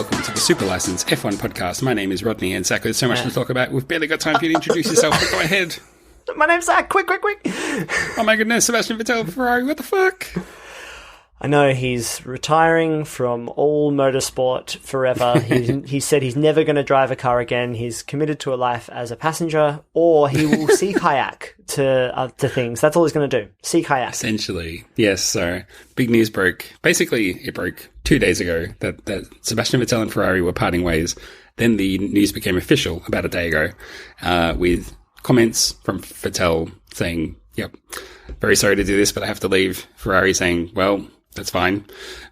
welcome to the Super License F1 podcast. My name is Rodney, and Zach, there's so much to talk about. We've barely got time for you to introduce yourself, but go ahead. My name's Zach. Quick. Oh my goodness, Sebastian Vettel, Ferrari, what the fuck? I know he's retiring from all motorsport forever. He said he's never going to drive a car again. He's committed to a life as a passenger, or he will sea kayak to things. That's all he's going to do. Sea kayak. Essentially, yes. So big news broke. Basically, it broke 2 days ago that Sebastian Vettel and Ferrari were parting ways. Then the news became official about a day ago, with comments from Vettel saying, "Yep, very sorry to do this, but I have to leave." Ferrari saying, "Well, that's fine.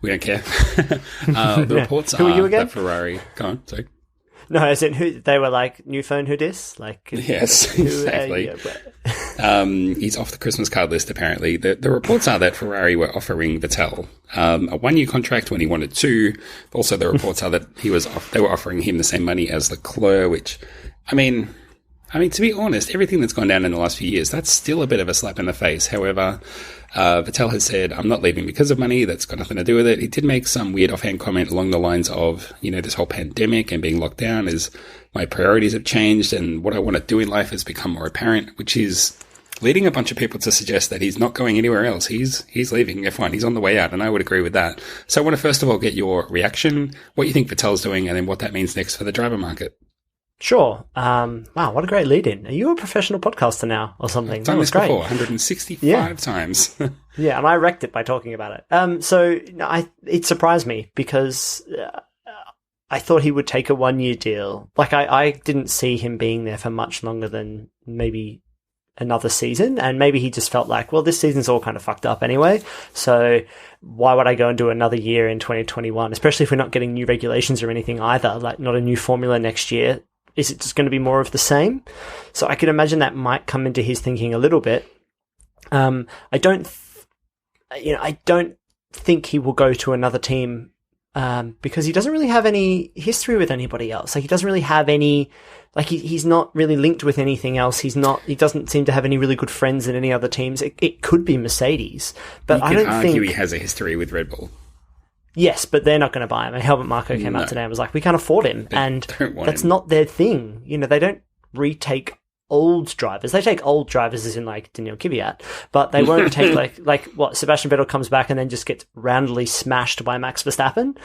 We don't care." The reports Who are you again? that Ferrari... Go on, sorry. No, as in who they were like, new phone, who dis? Like, yes, exactly. He's off the Christmas card list, apparently. The reports are that Ferrari were offering Vettel a 1-year contract when he wanted 2. Also, the reports are that they were offering him the same money as Leclerc, which, I mean, to be honest, everything that's gone down in the last few years, that's still a bit of a slap in the face. However, Vettel has said, "I'm not leaving because of money. That's got nothing to do with it." He did make some weird offhand comment along the lines of, this whole pandemic and being locked down is my priorities have changed and what I want to do in life has become more apparent, which is leading a bunch of people to suggest that he's not going anywhere else. He's leaving F1. He's on the way out, and I would agree with that. So I want to first of all get your reaction, what you think Vettel's doing, and then what that means next for the driver market. Sure. Wow, what a great lead-in. Are you a professional podcaster now or something? I've done this before, 165 times. Yeah, and I wrecked it by talking about it. It surprised me because I thought he would take a 1-year deal. Like, I didn't see him being there for much longer than maybe another season, and maybe he just felt like, well, this season's all kind of fucked up anyway, so why would I go and do another year in 2021, especially if we're not getting new regulations or anything either, like not a new formula next year. Is it just going to be more of the same? So I could imagine that might come into his thinking a little bit. I don't think he will go to another team because he doesn't really have any history with anybody else. Like, he doesn't really have any, like, he's not really linked with anything else. He doesn't seem to have any really good friends in any other teams. It could be Mercedes, but I don't think... You can argue he has a history with Red Bull. Yes, but they're not going to buy him. And Helmut Marko came out today and was like, we can't afford him. And that's not their thing. They don't retake old drivers. They take old drivers as in like Daniil Kvyat, but they won't take like what Sebastian Vettel comes back and then just gets roundly smashed by Max Verstappen.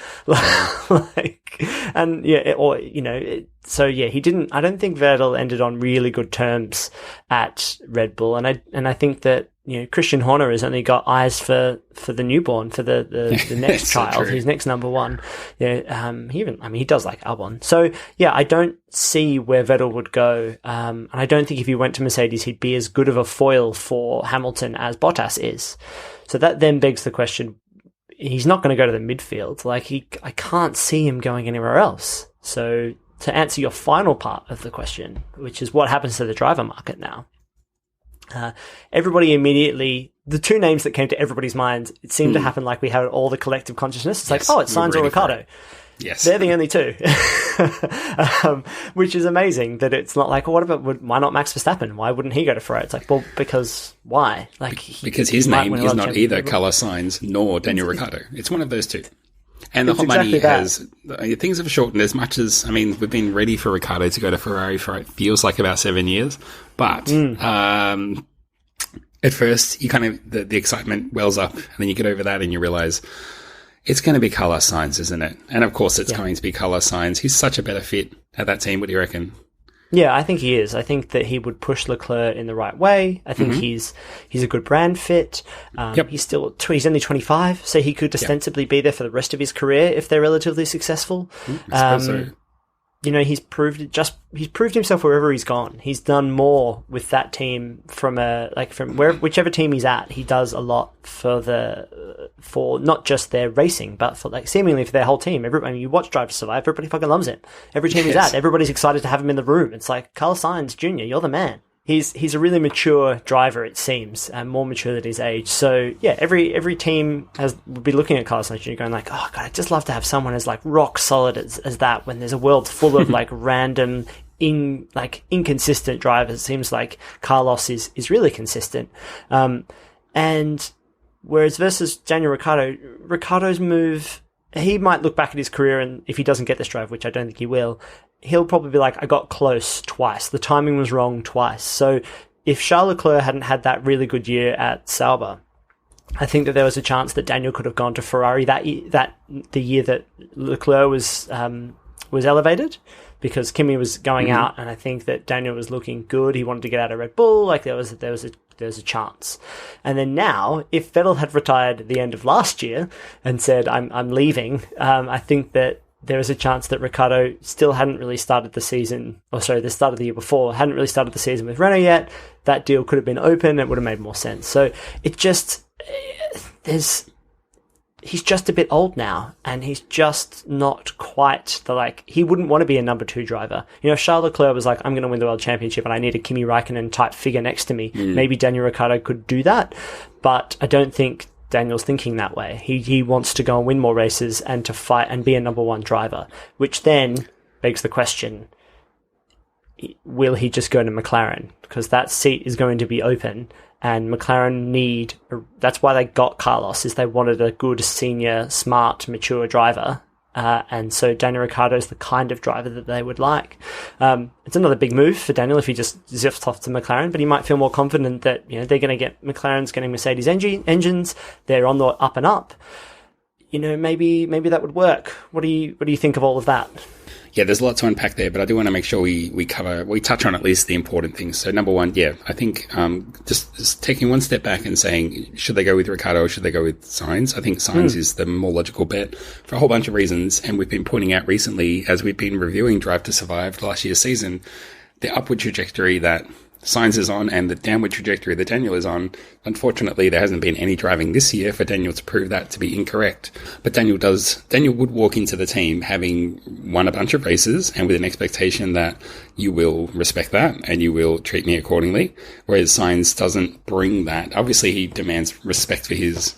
He didn't, I don't think Vettel ended on really good terms at Red Bull. And I think that, Christian Horner has only got eyes for the newborn, for the next child, his next number one. He does like Albon. So yeah, I don't see where Vettel would go. And I don't think if he went to Mercedes, he'd be as good of a foil for Hamilton as Bottas is. So that then begs the question, he's not going to go to the midfield. I can't see him going anywhere else. So to answer your final part of the question, which is what happens to the driver market now, everybody immediately, the two names that came to everybody's mind, it seemed to happen like we had all the collective consciousness. It's it's Sainz or Ricciardo. Yes. They're the only two. Which is amazing that it's not like, well, why not Max Verstappen? Why wouldn't he go to Ferrari? It's like, well, because why? Because his name is not either Carlos Sainz nor Daniel Ricciardo. It's one of those two. And the hot money things have shortened as much as, we've been ready for Ricciardo to go to Ferrari for, it feels like about 7 years. But at first, you kind of, the excitement wells up, and then you get over that and you realize it's going to be Carlos Sainz, isn't it? And of course, it's going to be Carlos Sainz. He's such a better fit at that team. What do you reckon? Yeah, I think he is. I think that he would push Leclerc in the right way. I think he's a good brand fit. He's only 25, so he could ostensibly be there for the rest of his career if they're relatively successful. I suppose so. He's proved himself wherever he's gone. He's done more with that team from whichever team he's at. He does a lot for not just their racing, but for seemingly for their whole team. You watch Drive to Survive, everybody fucking loves him. Every team he's at, everybody's excited to have him in the room. It's like, Carlos Sainz Jr., you're the man. He's a really mature driver, it seems, and more mature than his age. So yeah, every team would be looking at Carlos Sainz Jr. going like, oh god, I'd just love to have someone as rock solid as that when there's a world full of random inconsistent drivers. It seems like Carlos is really consistent. And whereas versus Daniel Ricciardo's move he might look back at his career, and if he doesn't get this drive, which I don't think he will, he'll probably be like, I got close twice. The timing was wrong twice. So if Charles Leclerc hadn't had that really good year at Sauber, I think that there was a chance that Daniel could have gone to Ferrari the year that Leclerc was elevated, because Kimi was going out, and I think that Daniel was looking good. He wanted to get out of Red Bull. Like there was a chance. And then now, if Vettel had retired at the end of last year and said, I'm leaving, I think that there is a chance that Ricciardo still hadn't really started the season, the start of the year before, hadn't really started the season with Renault yet. That deal could have been open. It would have made more sense. So it just, he's just a bit old now, and he's just not quite he wouldn't want to be a number 2 driver. You know, if Charles Leclerc was like, I'm going to win the world championship and I need a Kimi Raikkonen type figure next to me, maybe Daniel Ricciardo could do that. But I don't think Daniel's thinking that way. He wants to go and win more races and to fight and be a number 1 driver, which then begs the question, will he just go to McLaren? Because that seat is going to be open, and McLaren that's why they got Carlos, is they wanted a good, senior, smart, mature driver. And so Daniel Ricciardo is the kind of driver that they would like. It's another big move for Daniel if he just zips off to McLaren, but he might feel more confident that, you know, they're going to get McLaren's getting Mercedes engines. They're on the up and up. You know, maybe that would work. What do you think of all of that? Yeah, there's a lot to unpack there, but I do want to make sure we touch on at least the important things. So number one, I think just taking one step back and saying, should they go with Ricciardo or should they go with Sainz? I think Sainz is the more logical bet for a whole bunch of reasons, and we've been pointing out recently as we've been reviewing Drive to Survive last year's season, the upward trajectory that Sainz is on and the downward trajectory that Daniel is on. Unfortunately, there hasn't been any driving this year for Daniel to prove that to be incorrect. But Daniel would walk into the team having won a bunch of races and with an expectation that you will respect that and you will treat me accordingly. Whereas Sainz doesn't bring that. Obviously, he demands respect for his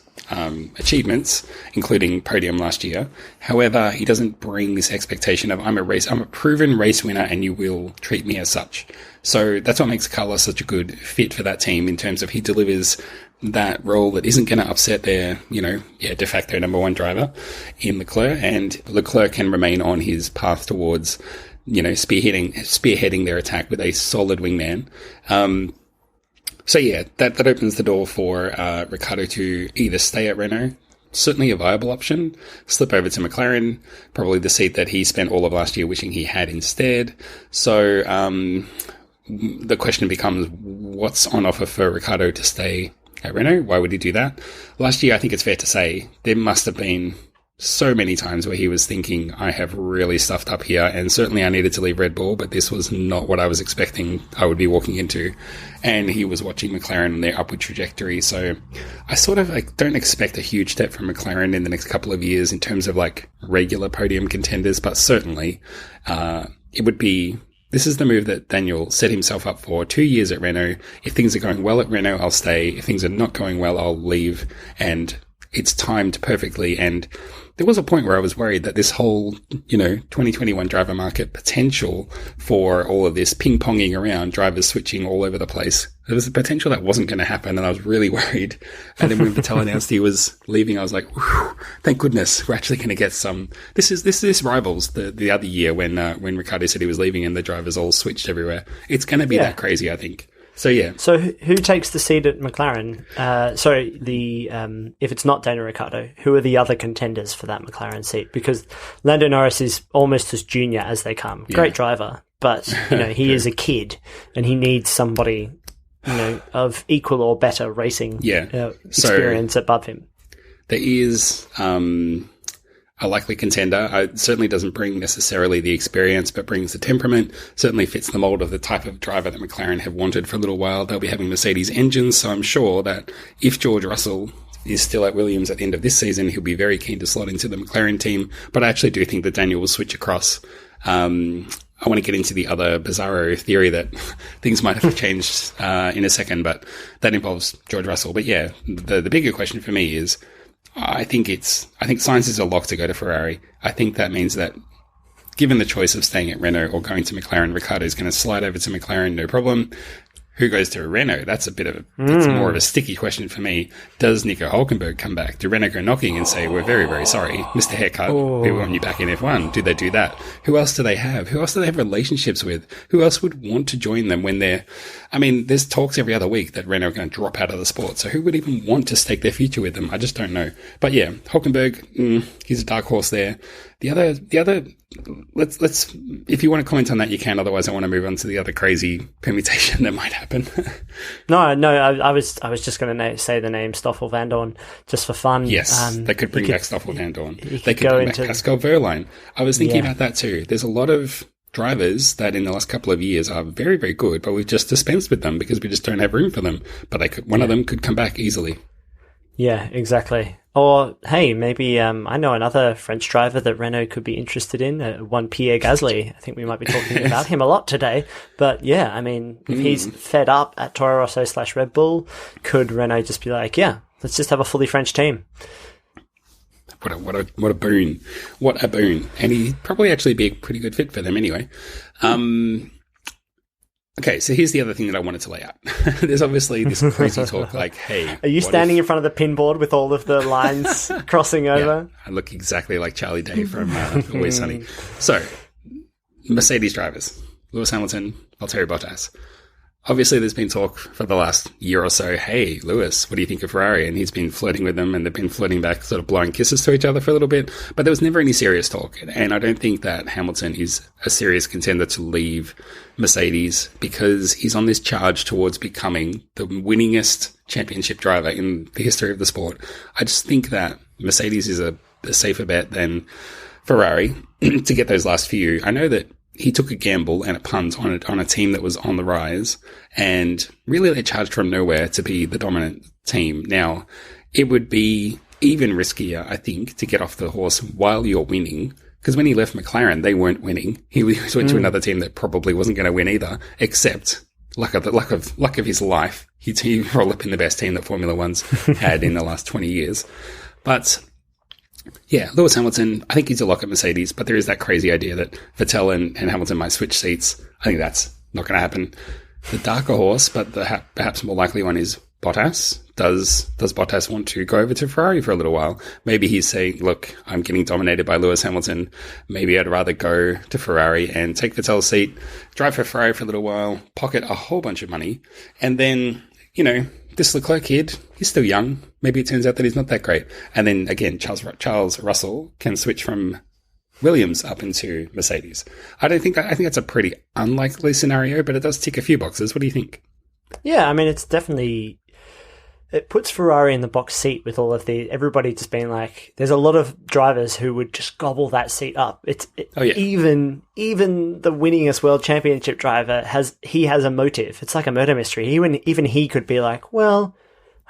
achievements, including podium last year. However, he doesn't bring this expectation of I'm a proven race winner and you will treat me as such. So that's what makes Carlos such a good fit for that team in terms of he delivers that role that isn't going to upset their, de facto number 1 driver in Leclerc, and Leclerc can remain on his path towards, spearheading their attack with a solid wingman. That opens the door for Ricciardo to either stay at Renault, certainly a viable option, slip over to McLaren, probably the seat that he spent all of last year wishing he had instead. So the question becomes, what's on offer for Ricciardo to stay at Renault? Why would he do that? Last year, I think it's fair to say, there must have been so many times where he was thinking, I have really stuffed up here, and certainly I needed to leave Red Bull, but this was not what I was expecting I would be walking into. And he was watching McLaren on their upward trajectory. So I sort of don't expect a huge step from McLaren in the next couple of years in terms of regular podium contenders, but certainly it would be, this is the move that Daniel set himself up for. 2 years at Renault. If things are going well at Renault, I'll stay. If things are not going well, I'll leave. And it's timed perfectly. And there was a point where I was worried that this whole, 2021 driver market potential for all of this ping-ponging around, drivers switching all over the place, there was a potential that wasn't going to happen, and I was really worried. And then when Vettel announced he was leaving, I was like, thank goodness, we're actually going to get some. This rivals the other year when Ricciardo said he was leaving and the drivers all switched everywhere. It's going to be that crazy, I think. So, yeah. So who takes the seat at McLaren? If it's not Daniel Ricciardo, who are the other contenders for that McLaren seat? Because Lando Norris is almost as junior as they come. Great driver, but he is a kid, and he needs somebody of equal or better racing experience above him. There is a likely contender. It certainly doesn't bring necessarily the experience, but brings the temperament, certainly fits the mold of the type of driver that McLaren have wanted for a little while. They'll be having Mercedes engines, so I'm sure that if George Russell is still at Williams at the end of this season, he'll be very keen to slot into the McLaren team. But I actually do think that Daniel will switch across. I want to get into the other bizarro theory that things might have changed in a second, but that involves George Russell. But yeah, the bigger question for me is, I think Sainz is a lock to go to Ferrari. I think that means that given the choice of staying at Renault or going to McLaren, Ricciardo is going to slide over to McLaren, no problem. who goes to Renault? That's that's more of a sticky question for me. Does Nico Hülkenberg come back? Do Renault go knocking and say, we're very, very sorry, Mr. Haircut, we want you back in F1? Do they do that? Who else do they have? Who else do they have relationships with? Who else would want to join them when there's talks every other week that Renault are going to drop out of the sport. So who would even want to stake their future with them? I just don't know. But yeah, Hülkenberg, he's a dark horse there. The other, let's, if you want to comment on that, you can. Otherwise, I want to move on to the other crazy permutation that might happen. No, I was just going to say the name Stoffel Vandoorne just for fun. Yes, they could bring back Stoffel Vandoorne. They could bring back Pascal Wehrlein. I was thinking about that too. There's a lot of drivers that in the last couple of years are very, very good, but we've just dispensed with them because we just don't have room for them. But one of them could come back easily. Yeah, exactly. Or, hey, maybe I know another French driver that Renault could be interested in, one Pierre Gasly. I think we might be talking about him a lot today. But yeah, I mean, if he's fed up at Toro Rosso / Red Bull, could Renault just be like, yeah, let's just have a fully French team? What a boon. What a boon. And he'd probably actually be a pretty good fit for them anyway. Okay, so here's the other thing that I wanted to lay out. There's obviously this crazy talk like, hey... Are you standing in front of the pin board with all of the lines crossing over? Yeah, I look exactly like Charlie Day from Always Sunny. So, Mercedes drivers. Lewis Hamilton, Valtteri Bottas. Obviously, there's been talk for the last year or so, hey, Lewis, what do you think of Ferrari? And he's been flirting with them, and they've been flirting back, sort of blowing kisses to each other for a little bit. But there was never any serious talk. And I don't think that Hamilton is a serious contender to leave Mercedes because he's on this charge towards becoming the winningest championship driver in the history of the sport. I just think that Mercedes is a safer bet than Ferrari to get those last few. I know that he took a gamble and a punt on a team that was on the rise, and really they charged from nowhere to be the dominant team. Now, it would be even riskier, I think, to get off the horse while you're winning, because when he left McLaren, they weren't winning. He went to another team that probably wasn't going to win either, except luck of his life. He rolled up in the best team that Formula One's had in the last 20 years. But yeah, Lewis Hamilton, I think he's a lock at Mercedes, but there is that crazy idea that Vettel and Hamilton might switch seats. I think that's not going to happen. The darker horse, but the perhaps more likely one is Bottas. Does Bottas want to go over to Ferrari for a little while? Maybe he's saying, look, I'm getting dominated by Lewis Hamilton. Maybe I'd rather go to Ferrari and take Vettel's seat, drive for Ferrari for a little while, pocket a whole bunch of money, and then, this Leclerc kid, he's still young. Maybe it turns out that he's not that great. And then again, Charles Russell can switch from Williams up into Mercedes. I think that's a pretty unlikely scenario, but it does tick a few boxes. What do you think? Yeah, I mean, it puts Ferrari in the box seat with all of everybody just being like, there's a lot of drivers who would just gobble that seat up. Even the winningest world championship driver has a motive. It's like a murder mystery. Even he could be like, well,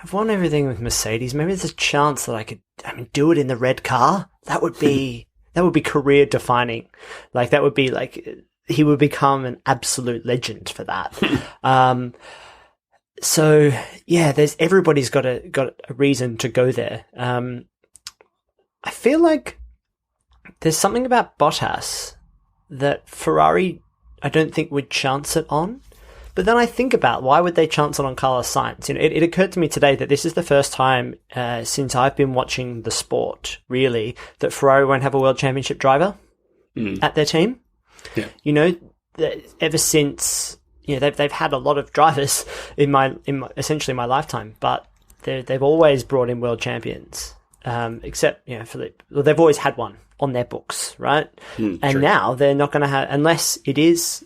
I've won everything with Mercedes. Maybe there's a chance that I could do it in the red car. That would be career defining. Like that would be like he would become an absolute legend for that. So yeah, everybody's got a reason to go there. I feel like there's something about Bottas that Ferrari I don't think would chance it on. But then I think about why would they chance it on Carlos Sainz? It occurred to me today that this is the first time since I've been watching the sport, really, that Ferrari won't have a world championship driver at their team. Yeah. Ever since they've had a lot of drivers in my essentially my lifetime, but they've always brought in world champions, except Philippe. Well, they've always had one on their books, right? And true. Now they're not going to have, unless it is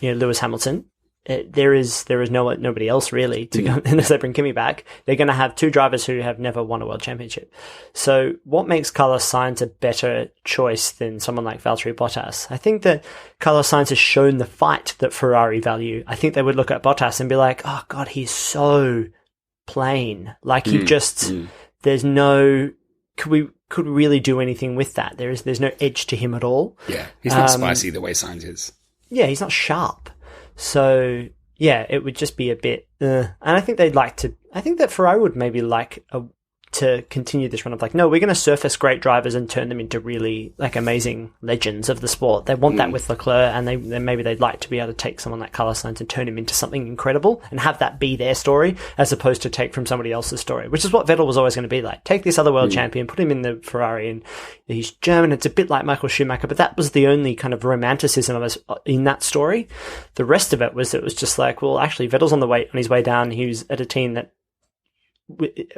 Lewis Hamilton. There is nobody else really to go unless they bring Kimi back. They're going to have two drivers who have never won a world championship. So what makes Carlos Sainz a better choice than someone like Valtteri Bottas? I think that Carlos Sainz has shown the fight that Ferrari value. I think they would look at Bottas and be like, oh God, he's so plain. Like he just, there's no, could we really do anything with that? There's no edge to him at all. Yeah. He's not spicy the way Sainz is. Yeah. He's not sharp. So, yeah, it would just be a bit... And I think I think that Ferrari would maybe like to continue this run of like, no, we're going to surface great drivers and turn them into really like amazing legends of the sport. They want that with Leclerc, and they maybe they'd like to be able to take someone like Carlos Sainz and turn him into something incredible and have that be their story, as opposed to take from somebody else's story, which is what Vettel was always going to be like. Take this other world champion, put him in the Ferrari, and he's German. It's a bit like Michael Schumacher, but that was the only kind of romanticism of us in that story. The rest of it was just like, well, actually, Vettel's on his way down. He was at a team that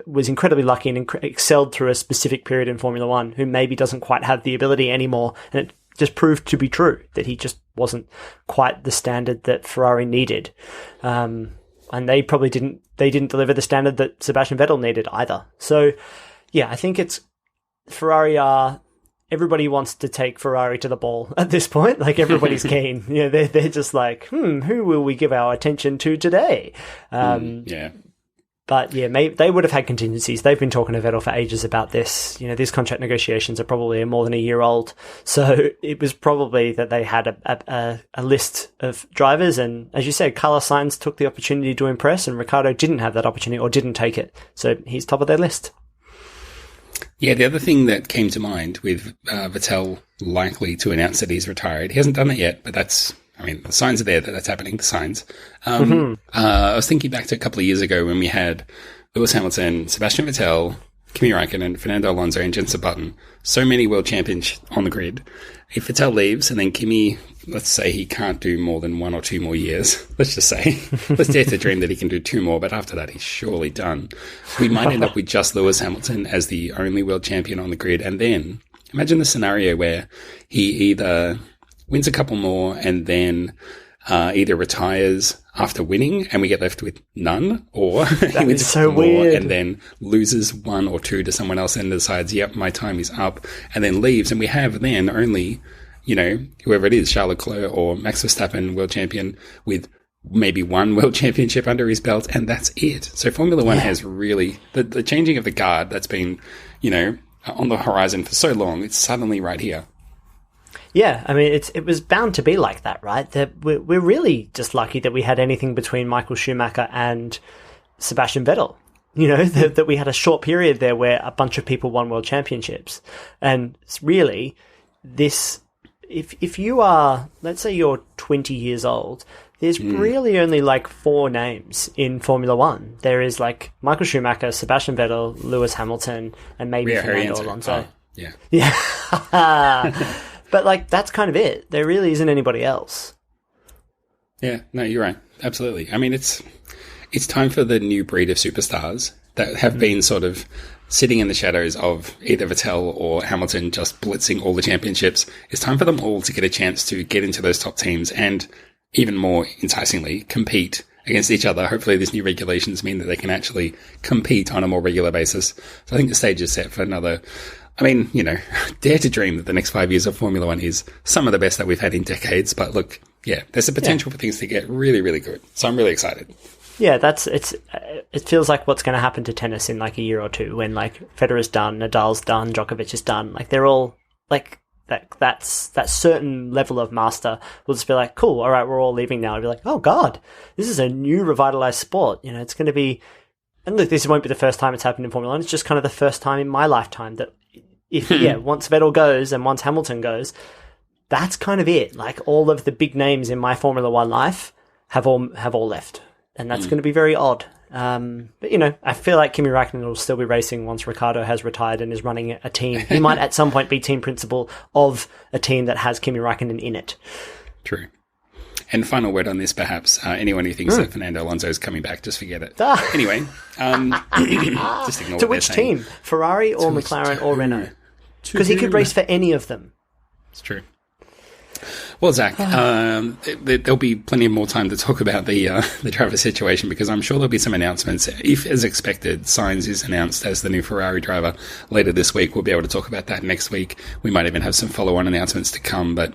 was incredibly lucky and excelled through a specific period in Formula One, who maybe doesn't quite have the ability anymore. And it just proved to be true that he just wasn't quite the standard that Ferrari needed. And they probably didn't deliver the standard that Sebastian Vettel needed either. So yeah, I think it's Ferrari everybody wants to take Ferrari to the ball at this point. Like, everybody's keen. They're just like, who will we give our attention to today? Yeah. But yeah, maybe they would have had contingencies. They've been talking to Vettel for ages about this. These contract negotiations are probably more than a year old. So it was probably that they had a list of drivers. And as you said, Carlos Sainz took the opportunity to impress, and Ricciardo didn't have that opportunity or didn't take it. So he's top of their list. Yeah, the other thing that came to mind with Vettel likely to announce that he's retired, he hasn't done it yet, but the signs are there that that's happening, the signs. I was thinking back to a couple of years ago when we had Lewis Hamilton, Sebastian Vettel, Kimi Räikkönen, Fernando Alonso, and Jenson Button. So many world champions on the grid. If Vettel leaves and then Kimi, let's say he can't do more than 1 or 2 more years, let's just say, let's dare to dream that he can do 2 more, but after that he's surely done. We might end up with just Lewis Hamilton as the only world champion on the grid. And then imagine the scenario where he either wins a couple more and then either retires after winning and we get left with none, or he wins a couple more and then loses 1 or 2 to someone else and decides, yep, my time is up, and then leaves. And we have then only, whoever it is, Charles Leclerc or Max Verstappen, world champion, with maybe 1 world championship under his belt, and that's it. So Formula One has really, the changing of the guard that's been, on the horizon for so long, it's suddenly right here. Yeah, it was bound to be like that, right? That we're really just lucky that we had anything between Michael Schumacher and Sebastian Vettel. That we had a short period there where a bunch of people won world championships. And really, this, if you are, let's say you're 20 years old, there's really only like 4 names in Formula One. There is like Michael Schumacher, Sebastian Vettel, Lewis Hamilton, and maybe Fernando Alonso. Yeah. But like, that's kind of it. There really isn't anybody else. Yeah, no, you're right. Absolutely. It's time for the new breed of superstars that have been sort of sitting in the shadows of either Vettel or Hamilton just blitzing all the championships. It's time for them all to get a chance to get into those top teams and, even more enticingly, compete against each other. Hopefully these new regulations mean that they can actually compete on a more regular basis. So I think the stage is set for another... dare to dream that the next 5 years of Formula One is some of the best that we've had in decades. But look, yeah, there's a potential for things to get really, really good. So I'm really excited. Yeah, it feels like what's going to happen to tennis in like a year or two, when like Federer's done, Nadal's done, Djokovic is done. Like, they're all like that certain level of master will just be like, cool, all right, we're all leaving now. I'll be like, oh God, this is a new revitalized sport. It's going to be, and look, this won't be the first time it's happened in Formula One. It's just kind of the first time in my lifetime that once Vettel goes and once Hamilton goes, that's kind of it. Like, all of the big names in my Formula One life have all left, and that's going to be very odd. But I feel like Kimi Räikkönen will still be racing once Ricciardo has retired and is running a team. He might at some point be team principal of a team that has Kimi Räikkönen in it. True. And final word on this, perhaps, anyone who thinks that Fernando Alonso is coming back, just forget it. Anyway, just ignore to what which they're saying. team? Ferrari or McLaren or Renault? Because he could race for any of them. It's true. Well, Zach, there'll be plenty of more time to talk about the driver situation, because I'm sure there'll be some announcements. If, as expected, Sainz is announced as the new Ferrari driver later this week, we'll be able to talk about that next week. We might even have some follow-on announcements to come. But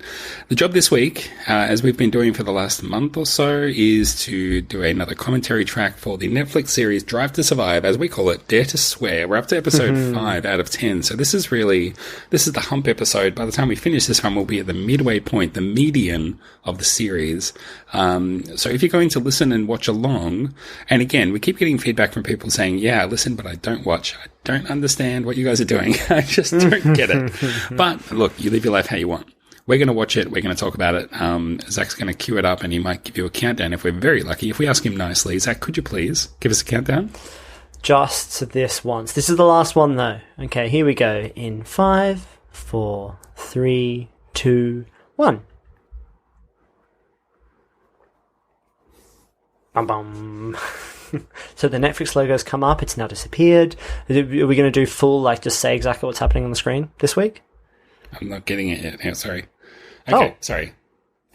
the job this week, as we've been doing for the last month or so, is to do another commentary track for the Netflix series Drive to Survive, as we call it, Dare to Swear. We're up to episode 5 out of 10. So this is the hump episode. By the time we finish this one, we'll be at the midway point, the median of the series. So if you're going to listen and watch along, and again, we keep getting feedback from people saying, yeah, I listen, but I don't watch. I don't understand what you guys are doing. I just don't get it. But look, you live your life how you want. We're going to watch it. We're going to talk about it. Zach's going to cue it up, and he might give you a countdown if we're very lucky. If we ask him nicely, Zach, could you please give us a countdown? Just to this once. This is the last one, though. Okay, here we go. In 5, 4, 3, 2, 1. Bum bum. So the Netflix logo's come up. It's now disappeared. Are we going to do full, like, just say exactly what's happening on the screen this week? I'm not getting it yet. Sorry. Okay, sorry.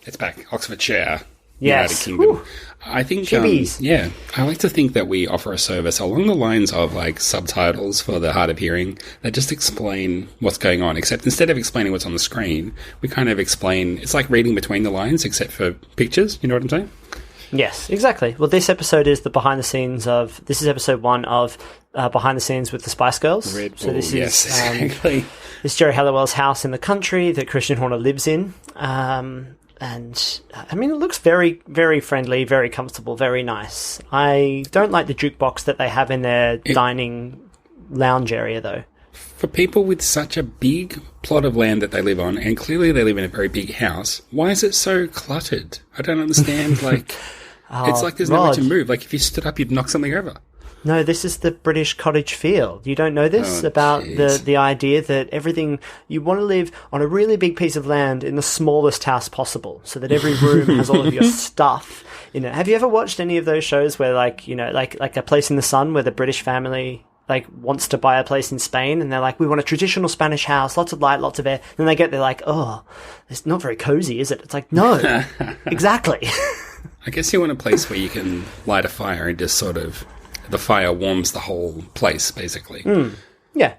It's back. Oxfordshire. Yes. United Kingdom. Whew. I think, Chibis. I like to think that we offer a service along the lines of like subtitles for the hard of hearing that just explain what's going on, except instead of explaining what's on the screen, we kind of explain, it's like reading between the lines except for pictures. You know what I'm saying? Yes, exactly. Well, this episode is the behind the scenes of, this is episode 1 of Behind the Scenes with the Spice Girls. Red Bull, so this yes, is exactly. This is Jerry Halliwell's house in the country that Christian Horner lives in. And, I mean, it looks very, very friendly, very comfortable, very nice. I don't like the jukebox that they have in their dining lounge area, though. For people with such a big plot of land that they live on, and clearly they live in a very big house, why is it so cluttered? I don't understand, like... it's like there's nowhere to move. Like, if you stood up, you'd knock something over. No, this is the British cottage feel. You don't know this about the idea that everything, you want to live on a really big piece of land in the smallest house possible so that every room has all of your stuff in it. Have you ever watched any of those shows where, like, you know, like A Place in the Sun, where the British family like wants to buy a place in Spain and they're like, we want a traditional Spanish house, lots of light, lots of air. And they get there like, oh, it's not very cozy, is it? It's like, no, exactly. I guess you want a place where you can light a fire and just sort of, the fire warms the whole place, basically. Yeah,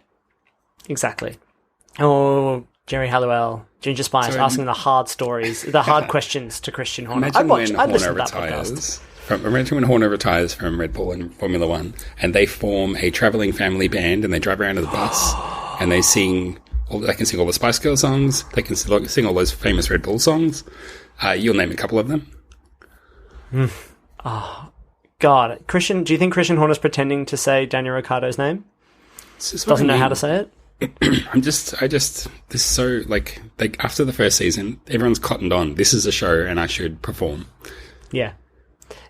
exactly. Oh, Jerry Halliwell, Ginger Spice, asking the hard stories, the hard questions to Christian Horner. Imagine when Horner retires from Red Bull and Formula One, and they form a travelling family band, and they drive around in the bus, and they sing. They can sing all the Spice Girl songs. They can sing all those famous Red Bull songs. You'll name a couple of them. Oh, God. Christian, do you think Christian Horner's pretending to say Daniel Ricciardo's name? Doesn't know how to say it? this is so, like, after the first season, everyone's cottoned on. This is a show, and I should perform. Yeah.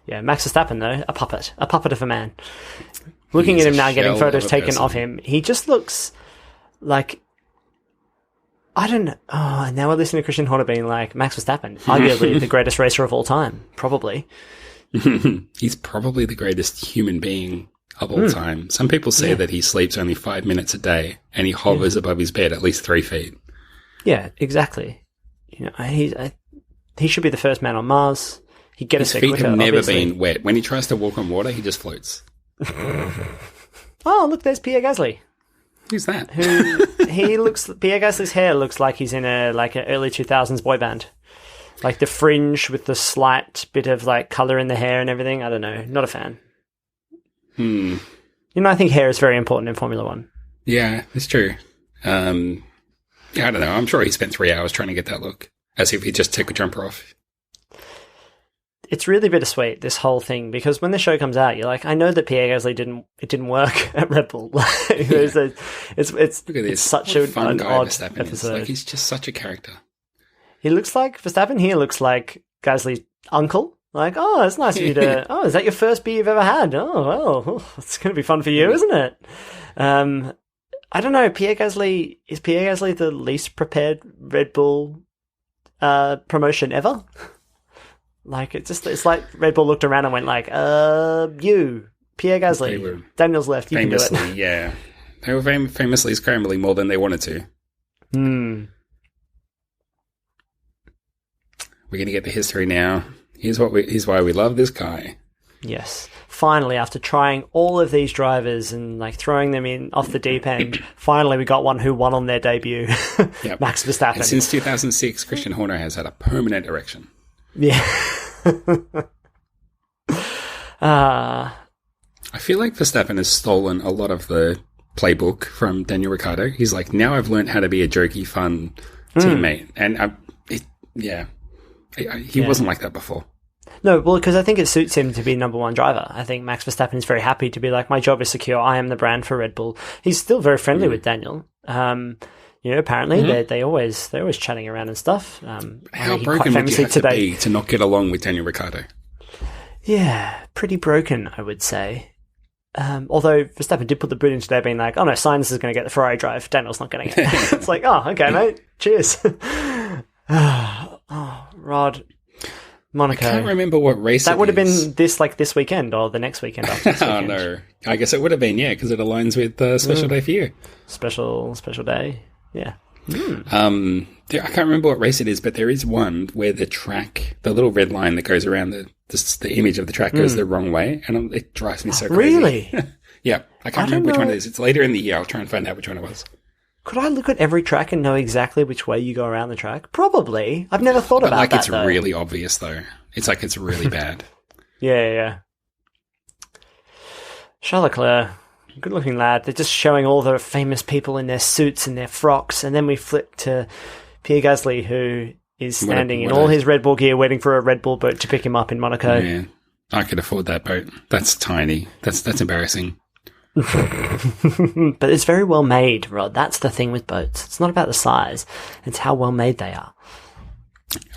Yeah, Max Verstappen, though, a puppet of a man. Looking at him now, getting photos taken of him, he just looks like, I don't know. Oh, and now we're listening to Christian Horner being like, Max Verstappen, arguably the greatest racer of all time, probably. He's probably the greatest human being of all time. Some people say that he sleeps only 5 minutes a day, and he hovers above his bed at least 3 feet. Yeah, exactly. You know, he should be the first man on Mars. He'd get us there quicker. His feet have never been wet. When he tries to walk on water, he just floats. Oh, look, there's Pierre Gasly. Who's that? Pierre Gasly's hair looks like he's in an early 2000s boy band. Like the fringe with the slight bit of like colour in the hair and everything. I don't know. Not a fan. You know, I think hair is very important in Formula One. Yeah, it's true. I don't know. I'm sure he spent 3 hours trying to get that look. As if he just took a jumper off. It's really bittersweet, this whole thing, because when the show comes out, you're like, I know that Pierre Gasly didn't work at Red Bull. It's Look at this. Such an odd Verstappen episode. Like, he's just such a character. He looks like Verstappen here looks like Gasly's uncle. Like, oh, it's nice of you to. Oh, is that your first beer you've ever had? Oh, well, it's going to be fun for you, isn't it? I don't know. Is Pierre Gasly the least prepared Red Bull promotion ever? Like, it's like Red Bull looked around and went like, you, Pierre Gasly, Daniel's left, you can do it. Yeah. They were famously scrambling more than they wanted to. We're going to get the history now. Here's why we love this guy. Yes. Finally, after trying all of these drivers and like throwing them in off the deep end, finally we got one who won on their debut. Yep. Max Verstappen. And since 2006, Christian Horner has had a permanent erection. Yeah. I feel like Verstappen has stolen a lot of the playbook from Daniel Ricciardo. He's like, now I've learned how to be a jokey, fun teammate. And Yeah. He wasn't like that before. No, well, because I think it suits him to be number one driver. I think Max Verstappen is very happy to be like, my job is secure. I am the brand for Red Bull. He's still very friendly with Daniel. Apparently they always chatting around and stuff. How broken would you have to be to not get along with Daniel Ricciardo? Yeah, pretty broken, I would say. Although Verstappen did put the boot in today, being like, "Oh no, Sainz is going to get the Ferrari drive. Daniel's not getting it." It's like, "Oh, okay, mate. Cheers." Rod, Monaco. I can't remember what race that would have been this weekend or the next weekend after this weekend. Oh no, I guess it would have been because it aligns with Special Day for You. Special day, yeah. I can't remember what race it is, but there is one where the track, the little red line that goes around the image of the track goes the wrong way, and it drives me so crazy. Really? Yeah, I can't remember which one it is. It's later in the year. I'll try and find out which one it was. Could I look at every track and know exactly which way you go around the track? Probably. I've never thought about that. It's really obvious though. It's like it's really bad. Yeah. Charles Leclerc, good looking lad. They're just showing all the famous people in their suits and their frocks, and then we flip to Pierre Gasly, who is standing in all his Red Bull gear waiting for a Red Bull boat to pick him up in Monaco. Yeah, I could afford that boat. That's tiny. That's embarrassing. But it's very well made, Rod. That's the thing with boats. It's not about the size. It's how well made they are.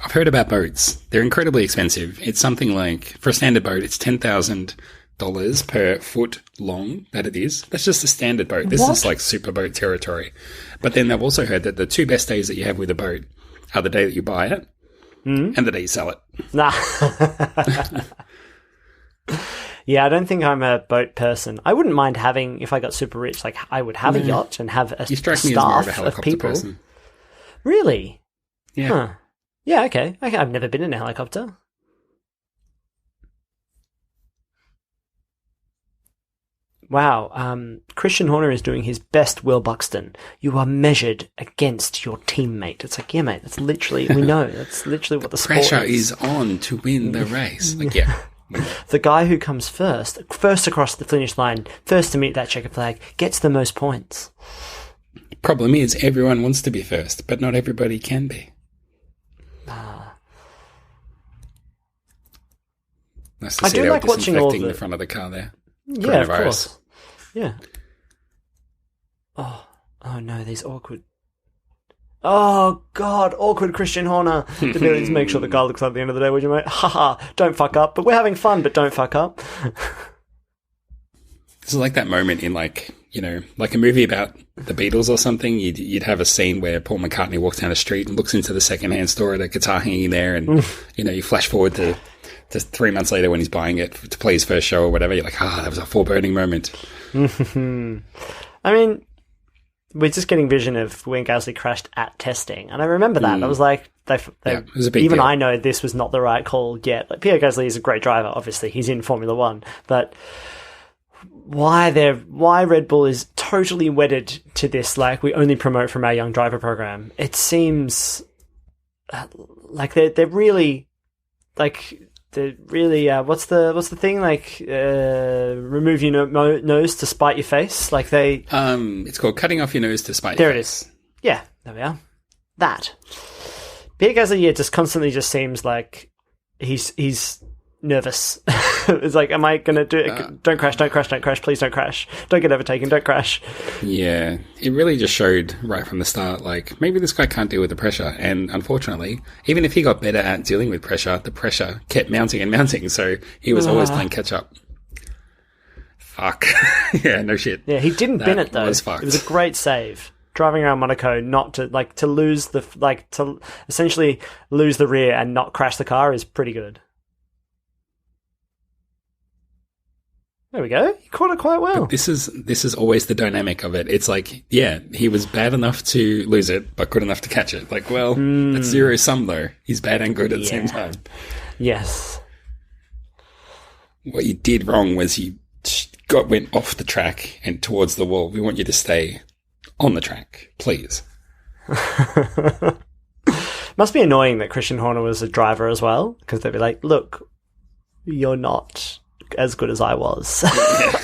I've heard about boats. They're incredibly expensive. It's something like, for a standard boat, it's $10,000 per foot long that it is. That's just a standard boat. This is like super boat territory. But then I've also heard that the two best days that you have with a boat are the day that you buy it and the day you sell it. Nah. Yeah, I don't think I'm a boat person. I wouldn't mind having, if I got super rich, like I would have a yacht and have a staff of people. Person. Really? Yeah. Huh. Yeah, okay. I've never been in a helicopter. Wow. Christian Horner is doing his best, Will Buxton. You are measured against your teammate. It's like, yeah, mate, that's literally, we know. That's literally what the sport pressure is on to win the race. Like, yeah. The guy who comes first across the finish line, first to meet that checker flag, gets the most points. Problem is, everyone wants to be first, but not everybody can be. Nice to see they were disinfecting the front of the car there. Yeah, of course. Yeah. Oh no, these awkward... Oh, God, awkward Christian Horner. To make sure the guy looks like at the end of the day, would you, mate? Haha, don't fuck up. But we're having fun, but don't fuck up. This is like that moment in, like, you know, like a movie about the Beatles or something. You'd have a scene where Paul McCartney walks down the street and looks into the secondhand store at a guitar hanging there, and, you know, you flash forward to 3 months later when he's buying it to play his first show or whatever. You're like, that was a foreboding moment. I mean... We're just getting vision of when Gasly crashed at testing. And I remember that. I was like, it was a big deal. I know this was not the right call yet. Like, Pierre Gasly is a great driver, obviously. He's in Formula One. But why Red Bull is totally wedded to this, like, we only promote from our young driver program. It seems like they're really, like... what's the thing, like, remove your nose to spite your face, like they it's called cutting off your nose to spite your face. There it is. Yeah, there we are. That Pierre Gasly just constantly just seems like he's nervous. It's like, am I gonna do it? Don't crash, please don't crash, don't get overtaken, don't crash. Yeah, it really just showed right from the start, like, maybe this guy can't deal with the pressure, and unfortunately, even if he got better at dealing with pressure, the pressure kept mounting and mounting, so he was always playing catch up. Fuck. Yeah, no shit. Yeah, he didn't bin it though. It was a great save. Driving around Monaco, not to lose to essentially lose the rear and not crash the car is pretty good. There we go. He caught it quite well. But this is always the dynamic of it. It's like, yeah, he was bad enough to lose it, but good enough to catch it. Like, well, that's zero sum though. He's bad and good at the same time. Yes. What you did wrong was you went off the track and towards the wall. We want you to stay on the track, please. Must be annoying that Christian Horner was a driver as well, because they'd be like, look, you're not as good as I was.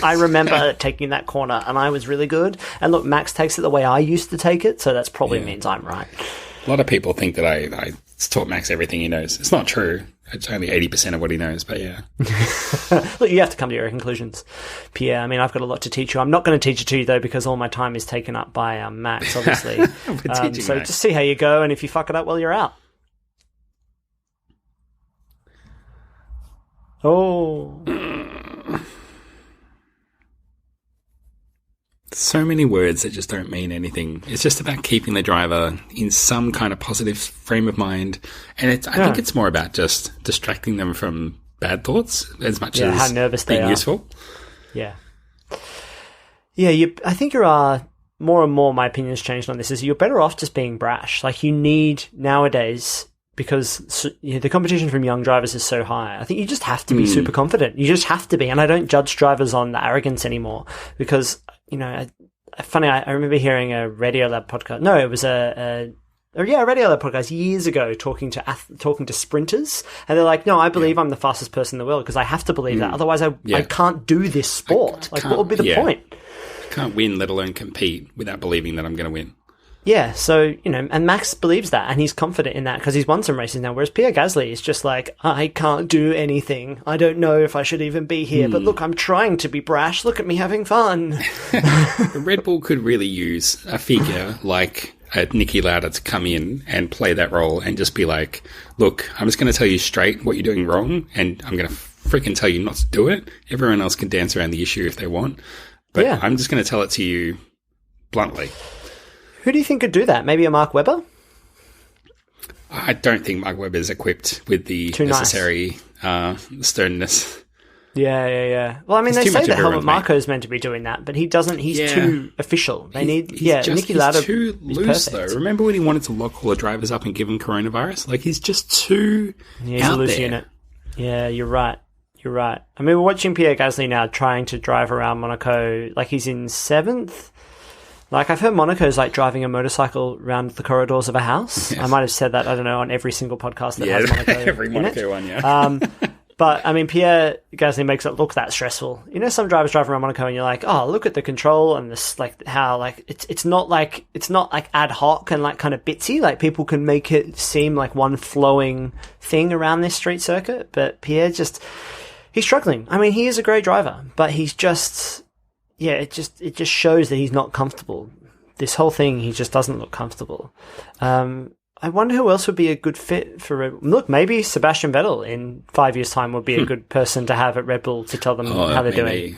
I remember taking that corner and I was really good. And look, Max takes it the way I used to take it, so that's probably means I'm right. A lot of people think that I it's taught Max everything he knows. It's not true. It's only 80% of what he knows, but yeah. Look, you have to come to your conclusions, Pierre. I mean, I've got a lot to teach you. I'm not going to teach it to you, though, because all my time is taken up by Max, obviously. So Max. Just see how you go, and if you fuck it up, well, you're out. Oh. So many words that just don't mean anything. It's just about keeping the driver in some kind of positive frame of mind. And I think it's more about just distracting them from bad thoughts as much as how nervous being they are. useful. Yeah. Yeah, I think you are more and more, my opinion's changed on this, is you're better off just being brash. Like, you need nowadays, because the competition from young drivers is so high, I think you just have to be super confident. You just have to be. And I don't judge drivers on the arrogance anymore because, funny, I remember hearing a Radiolab podcast. No, it was a Radiolab podcast years ago talking to sprinters. And they're like, no, I believe I'm the fastest person in the world because I have to believe that. Otherwise, I can't do this sport. What would be the point? I can't win, let alone compete without believing that I'm going to win. Yeah, so, and Max believes that, and he's confident in that because he's won some races now, whereas Pierre Gasly is just like, I can't do anything. I don't know if I should even be here, but look, I'm trying to be brash. Look at me having fun. Red Bull could really use a figure like Niki Lauda to come in and play that role and just be like, look, I'm just going to tell you straight what you're doing wrong, and I'm going to freaking tell you not to do it. Everyone else can dance around the issue if they want, but I'm just going to tell it to you bluntly. Who do you think could do that? Maybe a Mark Webber? I don't think Mark Webber is equipped with the necessary sternness. Yeah. Well, I mean, they say that Helmut Marko is meant to be doing that, but he doesn't. He's too official. Niki Lauda is too loose, though. Remember when he wanted to lock all the drivers up and give them coronavirus? Like, he's just too he's a loose unit. Yeah, you're right. I mean, we're watching Pierre Gasly now trying to drive around Monaco. Like, he's in 7th. Like, I've heard Monaco's like driving a motorcycle around the corridors of a house. Yes. I might have said that, I don't know, on every single podcast that has Monaco every Monaco one, but, I mean, Pierre Gasly makes it look that stressful. Some drivers drive around Monaco and you're like, oh, look at the control and this, like, how, like, it's not like ad hoc and, like, kind of bitsy. Like, people can make it seem like one flowing thing around this street circuit. But Pierre he's struggling. I mean, he is a great driver, but he's just... Yeah, it just shows that he's not comfortable. This whole thing, he just doesn't look comfortable. I wonder who else would be a good fit for Red Bull. Look, maybe Sebastian Vettel in 5 years' time would be a good person to have at Red Bull to tell them how they're doing.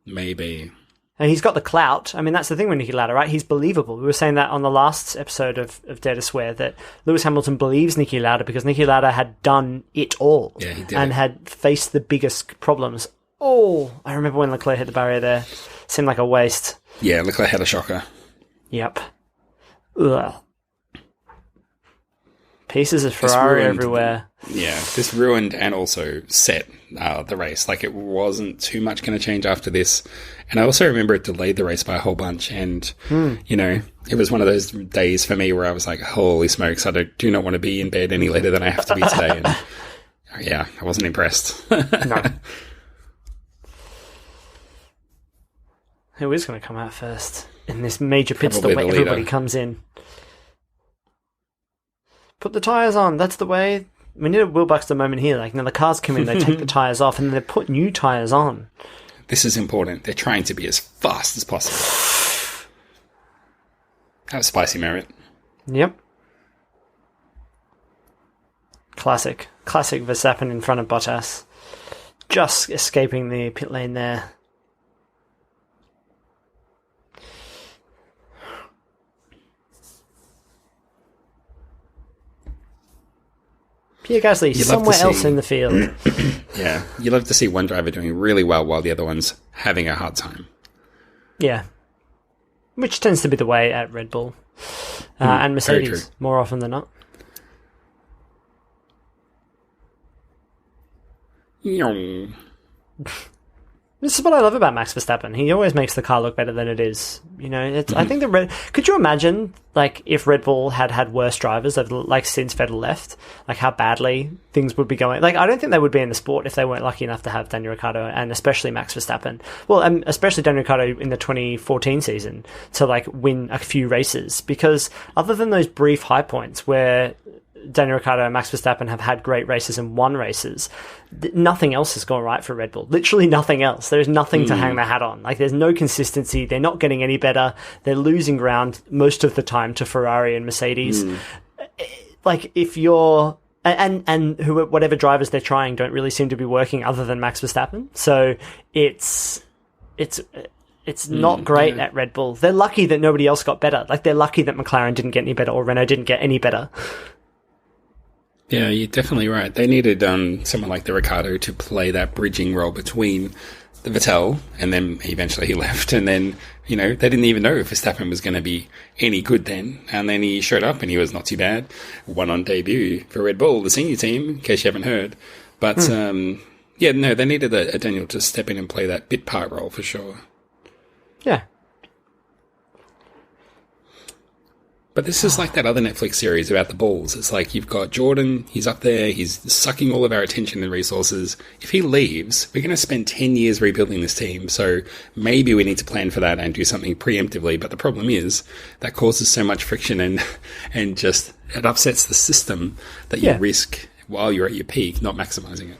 Maybe. And he's got the clout. I mean, that's the thing with Niki Lauda, right? He's believable. We were saying that on the last episode of Dare to Swear, that Lewis Hamilton believes Niki Lauda because Niki Lauda had done it all. Yeah, he did. And had faced the biggest problems. Oh, I remember when Leclerc hit the barrier there. Seemed like a waste. Yeah, Leclerc had a shocker. Yep. Ugh. Pieces of Ferrari everywhere. Yeah, this ruined and also set the race. Like, it wasn't too much going to change after this. And I also remember it delayed the race by a whole bunch. And, it was one of those days for me where I was like, holy smokes, I do not want to be in bed any later than I have to be today. And yeah, I wasn't impressed. No. Who is going to come out first in this major pit stop where everybody comes in? Put the tyres on. That's the way. We need a Will Buxton moment here. Like, now the cars come in, they take the tyres off, and then they put new tyres on. This is important. They're trying to be as fast as possible. That was spicy, Merritt. Yep. Classic Verstappen in front of Bottas. Just escaping the pit lane there. Pierre Gasly, somewhere else in the field. Yeah, you love to see one driver doing really well while the other one's having a hard time. Yeah. Which tends to be the way at Red Bull. And Mercedes, more often than not. This is what I love about Max Verstappen. He always makes the car look better than it is. I think could you imagine, like, if Red Bull had worse drivers, like, since Vettel left, like, how badly things would be going? Like, I don't think they would be in the sport if they weren't lucky enough to have Daniel Ricciardo and especially Max Verstappen. Well, especially Daniel Ricciardo in the 2014 season to, like, win a few races, because other than those brief high points where Daniel Ricciardo and Max Verstappen have had great races and won races, nothing else has gone right for Red Bull. Literally nothing else. There's nothing to hang their hat on. Like, there's no consistency. They're not getting any better. They're losing ground most of the time to Ferrari and Mercedes. Like, if you're... And whatever drivers they're trying don't really seem to be working other than Max Verstappen. So it's not great at Red Bull. They're lucky that nobody else got better. Like, they're lucky that McLaren didn't get any better or Renault didn't get any better. Yeah, you're definitely right. They needed someone like the Ricciardo to play that bridging role between the Vettel, and then eventually he left, and then, you know, they didn't even know if Verstappen was going to be any good then, and then he showed up and he was not too bad. Won on debut for Red Bull, the senior team, in case you haven't heard. But, they needed a Daniel to step in and play that bit part role for sure. Yeah. But this is like that other Netflix series about the Bulls. It's like, you've got Jordan, he's up there, he's sucking all of our attention and resources. If he leaves, we're going to spend 10 years rebuilding this team. So maybe we need to plan for that and do something preemptively. But the problem is that causes so much friction and just it upsets the system that you risk while you're at your peak, not maximizing it.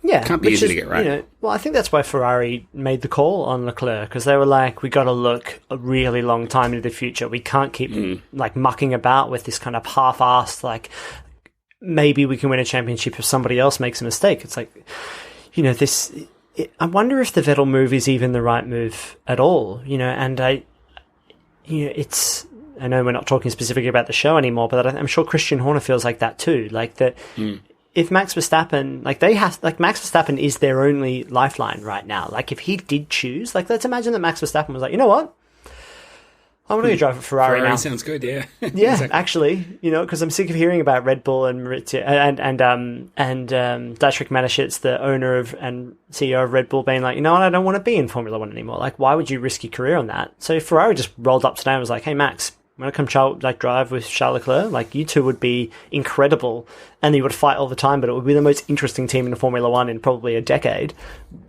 Yeah, can't be easy to get right. You know, well, I think that's why Ferrari made the call on Leclerc, because they were like, we got to look a really long time into the future. We can't keep like mucking about with this kind of half-assed, like, maybe we can win a championship if somebody else makes a mistake. It's like, you know, I wonder if the Vettel move is even the right move at all. You know, and I know we're not talking specifically about the show anymore, but I'm sure Christian Horner feels like that too. Like that. If Max Verstappen, Max Verstappen is their only lifeline right now. Like, if he did choose, like, let's imagine that Max Verstappen was like, you know what? I'm going to go drive a Ferrari now. Sounds good, yeah. Yeah, exactly. Actually, you know, because I'm sick of hearing about Red Bull and Dietrich Mateschitz, the owner of and CEO of Red Bull, being like, you know what, I don't want to be in Formula One anymore. Like, why would you risk your career on that? So if Ferrari just rolled up today and was like, hey, Max, I'm going to come drive with Charles Leclerc. Like, you two would be incredible, and you would fight all the time, but it would be the most interesting team in Formula One in probably a decade.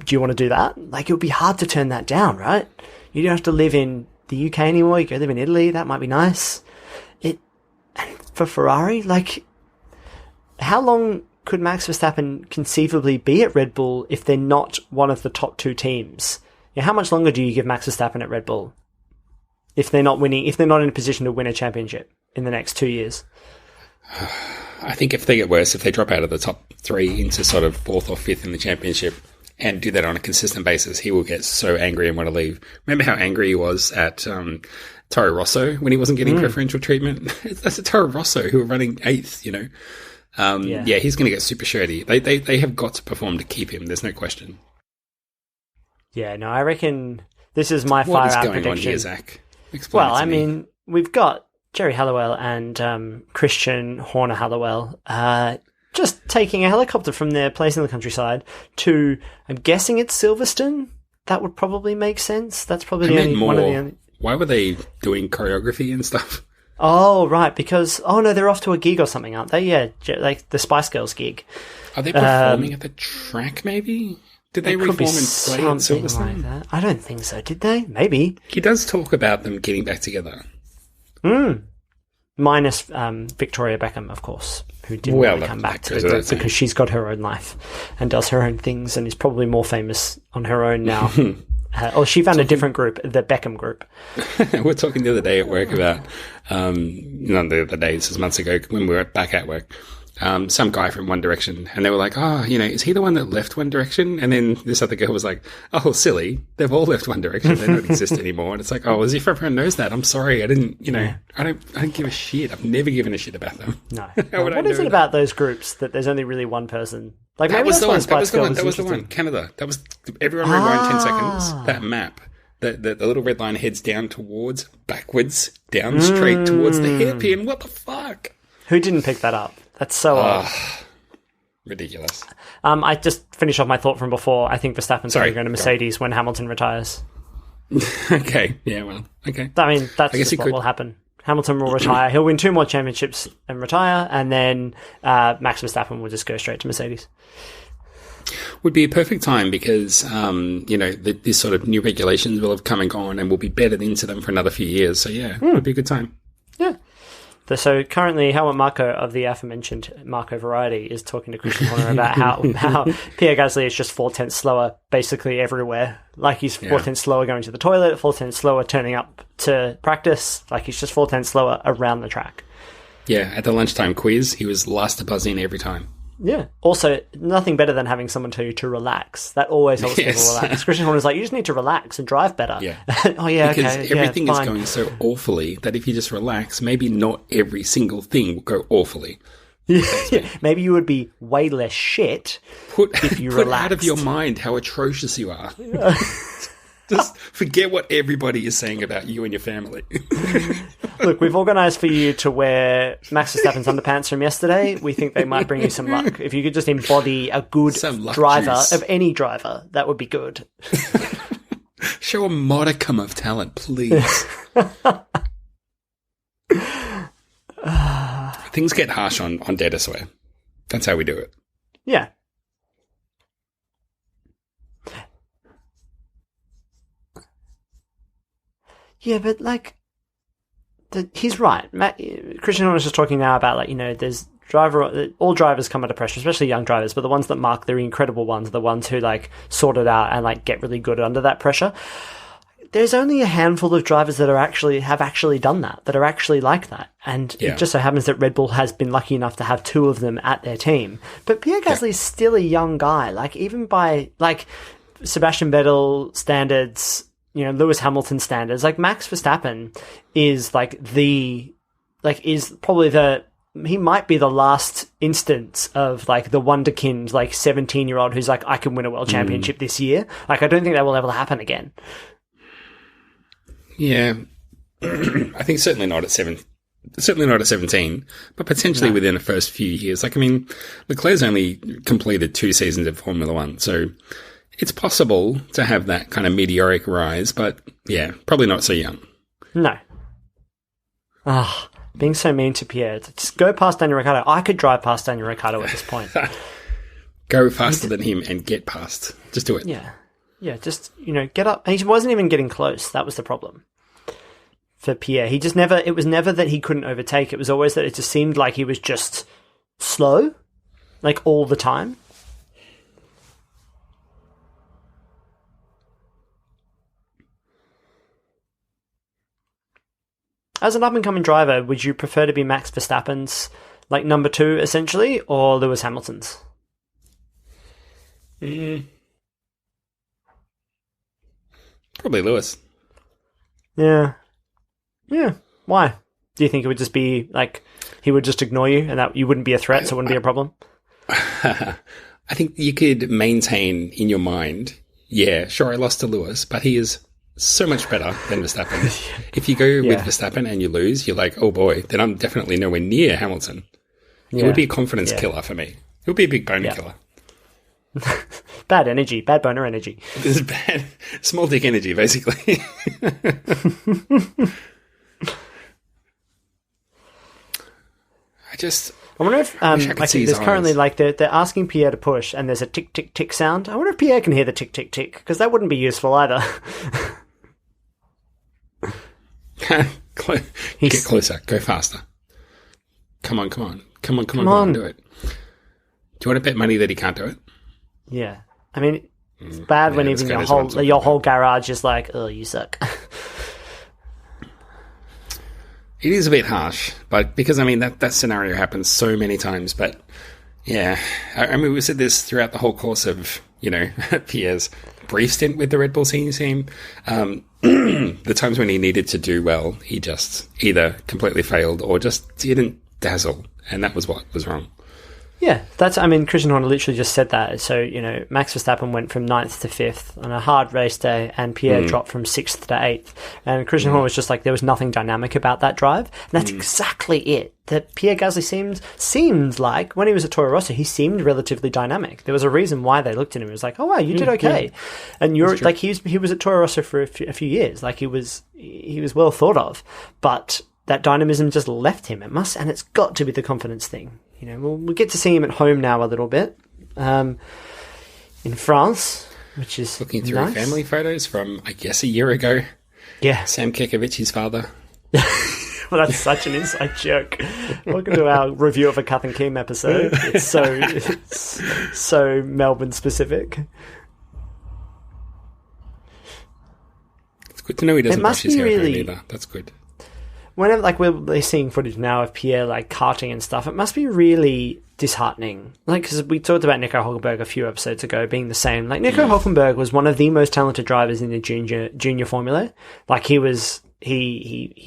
Do you want to do that? Like, it would be hard to turn that down, right? You don't have to live in the UK anymore. You go live in Italy. That might be nice. And for Ferrari, like, how long could Max Verstappen conceivably be at Red Bull if they're not one of the top two teams? You know, how much longer do you give Max Verstappen at Red Bull? If they're not in a position to win a championship in the next 2 years? I think if they get worse, if they drop out of the top three into sort of fourth or fifth in the championship and do that on a consistent basis, he will get so angry and want to leave. Remember how angry he was at Toro Rosso when he wasn't getting preferential treatment? That's a Toro Rosso who were running eighth, you know. He's going to get super shirty. They have got to perform to keep him. There's no question. Yeah, no, I reckon this is my fire out prediction. What is going on here, Zach? Well, I mean, we've got Jerry Halliwell and Christian Horner Halliwell just taking a helicopter from their place in the countryside to, I'm guessing it's Silverstone. That would probably make sense. That's probably one of the only... Why were they doing choreography and stuff? Oh, right, because... Oh, no, they're off to a gig or something, aren't they? Yeah, like the Spice Girls gig. Are they performing at the track, maybe? Did they reform and play at Silverstone? Like that. I don't think so. Did they? Maybe. He does talk about them getting back together. Minus Victoria Beckham, of course, who didn't want to come back to it because she's got her own life and does her own things and is probably more famous on her own now. She found a different group, the Beckham group. We're talking the other day at work about, not the other day, this was months ago when we were back at work. Some guy from One Direction, and they were like, is he the one that left One Direction? And then this other girl was like, oh, silly, they've all left One Direction, they don't exist anymore. And it's like, oh, as if everyone knows that. I'm sorry, I didn't, I don't give a shit. I've never given a shit about them. No. What is it about those groups that there's only really one person? Like, that maybe was the one. That was the one. Canada. That was, everyone rewind 10 seconds. That map. The little red line heads down backwards, down straight towards the hairpin. What the fuck? Who didn't pick that up? That's so odd. Ridiculous. I just finished off my thought from before. I think Verstappen's going to go to Mercedes when Hamilton retires. Okay. Yeah, well, okay. I mean, that's just what will happen. Hamilton will retire. He'll win 2 more championships and retire, and then Max Verstappen will just go straight to Mercedes. Would be a perfect time because, this sort of new regulations will have come and gone and we'll be bedded into them for another few years. So, yeah, it would be a good time. Yeah. So currently, Helmut Marko of the aforementioned Marko variety is talking to Christian Horner about how Pierre Gasly is just 4/10 slower basically everywhere. Like he's 4/10 slower going to the toilet, 4/10 slower turning up to practice. Like he's just 4/10 slower around the track. Yeah, at the lunchtime quiz, he was last to buzz in every time. Yeah. Also, nothing better than having someone tell you to relax. That always helps people relax. Christian Horner's like, you just need to relax and drive better. Yeah. Oh, yeah, because okay. everything is fine. going so awfully that if you just relax, maybe not every single thing will go awfully. Yeah. Maybe you would be way less shit if you put relaxed. out of your mind how atrocious you are. Just forget what everybody is saying about you and your family. Look, we've organised for you to wear Max Verstappen's underpants from yesterday. We think they might bring you some luck. If you could just embody a good driver, of any driver, that would be good. Show a modicum of talent, please. Things get harsh on Dead, I swear. That's how we do it. Yeah. Yeah, but he's right. Christian Horner is just talking now about there's all drivers come under pressure, especially young drivers, but the ones that mark the incredible ones are the ones who sort it out and get really good under that pressure. There's only a handful of drivers that have actually done that are actually like that, and it just so happens that Red Bull has been lucky enough to have two of them at their team. But Pierre Gasly is still a young guy, even by Sebastian Vettel standards. Lewis Hamilton standards, Max Verstappen is he might be the last instance of the wonderkind 17-year-old who's I can win a world championship this year. I don't think that will ever happen again. Yeah. I think certainly not at 17, but potentially within the first few years. Leclerc's only completed 2 seasons of Formula One, so it's possible to have that kind of meteoric rise, but yeah, probably not so young. No. Being so mean to Pierre. Just go past Daniel Ricciardo. I could drive past Daniel Ricciardo at this point. Go faster than him and get past. Just do it. Yeah. Yeah, just, get up. And he wasn't even getting close. That was the problem for Pierre. It was never that he couldn't overtake. It was always that it just seemed like he was just slow, all the time. As an up-and-coming driver, would you prefer to be Max Verstappen's, number 2, essentially, or Lewis Hamilton's? Probably Lewis. Yeah. Yeah. Why? Do you think it would just be, he would just ignore you and that you wouldn't be a threat, so it wouldn't be a problem? I think you could maintain in your mind, yeah, sure, I lost to Lewis, but he is so much better than Verstappen. If you go with Verstappen and you lose, you're oh boy, then I'm definitely nowhere near Hamilton. It would be a confidence killer for me. It would be a big boner killer. Bad energy, bad boner energy. This is bad, small dick energy, basically. I wonder if there's currently they're asking Pierre to push, and there's a tick tick tick sound. I wonder if Pierre can hear the tick tick tick, because that wouldn't be useful either. Get closer. Go faster. Come on. Come on. Do it. Do you want to bet money that he can't do it? Yeah. It's bad when even your whole garage is oh, you suck. It is a bit harsh, but because, that scenario happens so many times. But, yeah, we said this throughout the whole course of, Pierre's brief stint with the Red Bull senior team. The times when he needed to do well, he just either completely failed or just didn't dazzle, and that was what was wrong. Yeah, Christian Horner literally just said that. So, Max Verstappen went from 9th to 5th on a hard race day, and Pierre dropped from 6th to 8th. And Christian Horner was just there was nothing dynamic about that drive. And that's exactly it. That Pierre Gasly seemed like, when he was at Toro Rosso, he seemed relatively dynamic. There was a reason why they looked at him. It was oh wow, you did okay. Yeah. And you're he was at Toro Rosso for a few years. He was well thought of. But that dynamism just left him. And it's got to be the confidence thing. We'll get to see him at home now a little bit in France, which is looking through nice. Family photos from, I guess, a year ago. Yeah. Sam Kekovic's father. Well, that's such an inside joke. Welcome to our review of a Kath and Kim episode. It's so Melbourne specific. It's good to know he doesn't brush his hair either. That's good. Whenever, like, we're seeing footage now of Pierre, like, karting and stuff, it must be really disheartening. Like, because we talked about Nico Hulkenberg a few episodes ago being the same. Like, Nico Hulkenberg was one of the most talented drivers in the junior formula. Like, he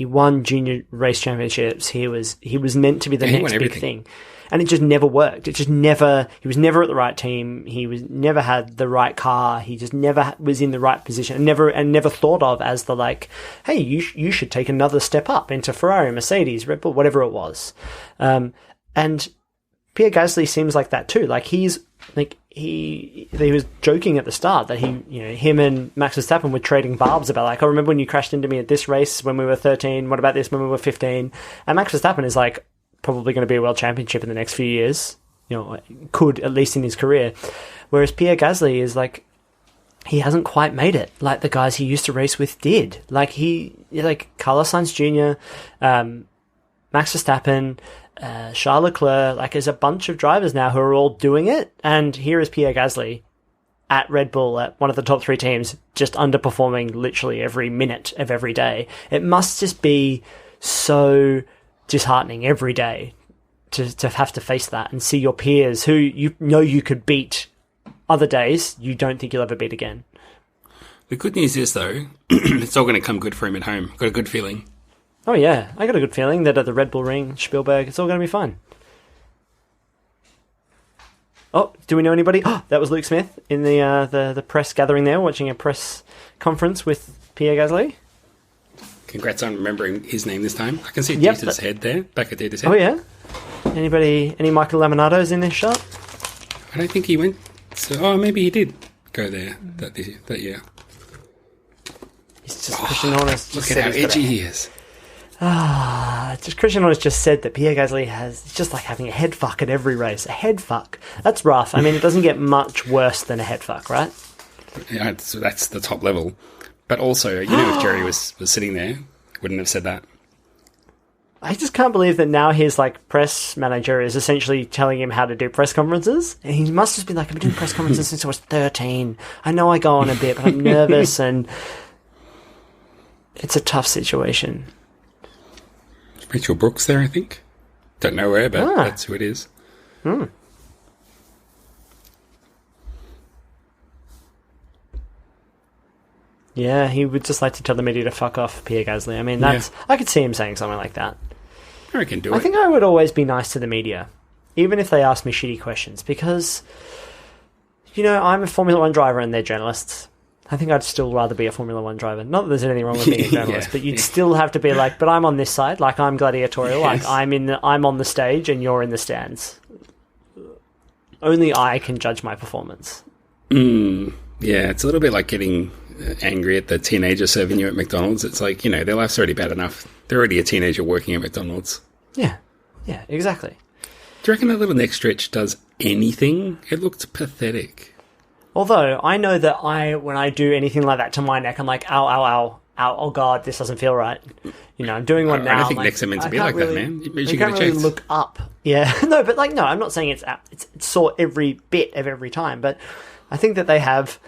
won junior race championships. He was meant to be the next big thing. And it just never worked. He was never at the right team. Never had the right car. He just never was in the right position and never thought of as the, like, hey, you should take another step up into Ferrari, Mercedes, Red Bull, whatever it was. And Pierre Gasly seems like that too. Like, he was joking at the start that him and Max Verstappen were trading barbs about, like, I remember when you crashed into me at this race when we were 13. What about this when we were 15? And Max Verstappen is like, probably going to be a world championship in the next few years, could, at least in his career. Whereas Pierre Gasly is like, he hasn't quite made it like the guys he used to race with did. Like, Carlos Sainz Jr., Max Verstappen, Charles Leclerc, like, there's a bunch of drivers now who are all doing it. And here is Pierre Gasly at Red Bull, at one of the top 3 teams, just underperforming literally every minute of every day. It must just be so disheartening every day to have to face that and see your peers who you could beat other days you don't think you'll ever beat again. The good news is, though, it's all going to come good for him at home. Got a good feeling. Oh yeah, I got a good feeling that at the Red Bull Ring, Spielberg, it's all going to be fine. Oh, do we know anybody? Oh, that was Luke Smith in the press gathering there, watching a press conference with Pierre Gasly. Congrats on remembering his name this time. I can see Dieter's head there, back at Dieter's head. Oh, yeah? Any Michael Laminatos in this shot? I don't think he went. So, maybe he did go there that year. It's just Christian Horner. Look at how edgy he is. Christian Horner just said that Pierre Gasly it's just like having a head fuck at every race. A head fuck. That's rough. I mean, it doesn't get much worse than a head fuck, right? Yeah, that's the top level. But also, if Jerry was sitting there, wouldn't have said that. I just can't believe that now his, like, press manager is essentially telling him how to do press conferences. And he must just be like, I've been doing press conferences since I was 13. I know I go on a bit, but I'm nervous, and it's a tough situation. Rachel Brooks there, I think. Don't know where, but that's who it is. Yeah, he would just like to tell the media to fuck off, Pierre Gasly. I mean, I could see him saying something like that. I can do it. I think I would always be nice to the media, even if they ask me shitty questions, because, I'm a Formula 1 driver and they're journalists. I think I'd still rather be a Formula 1 driver. Not that there's anything wrong with being a journalist, but you'd still have to be like, but I'm on this side, like, I'm gladiatorial, like, I'm on the stage and you're in the stands. Only I can judge my performance. Yeah, it's a little bit like getting angry at the teenager serving you at McDonald's. It's like, their life's already bad enough. They're already a teenager working at McDonald's. Yeah, exactly. Do you reckon that little neck stretch does anything? It looked pathetic. Although, I know that when I do anything like that to my neck, I'm like, ow, ow, ow, ow, oh God, this doesn't feel right. I'm doing one now. I don't think necks are meant to be like that, man. You can't really look up. Yeah, no, but I'm not saying it's sore every bit of every time, but I think that they have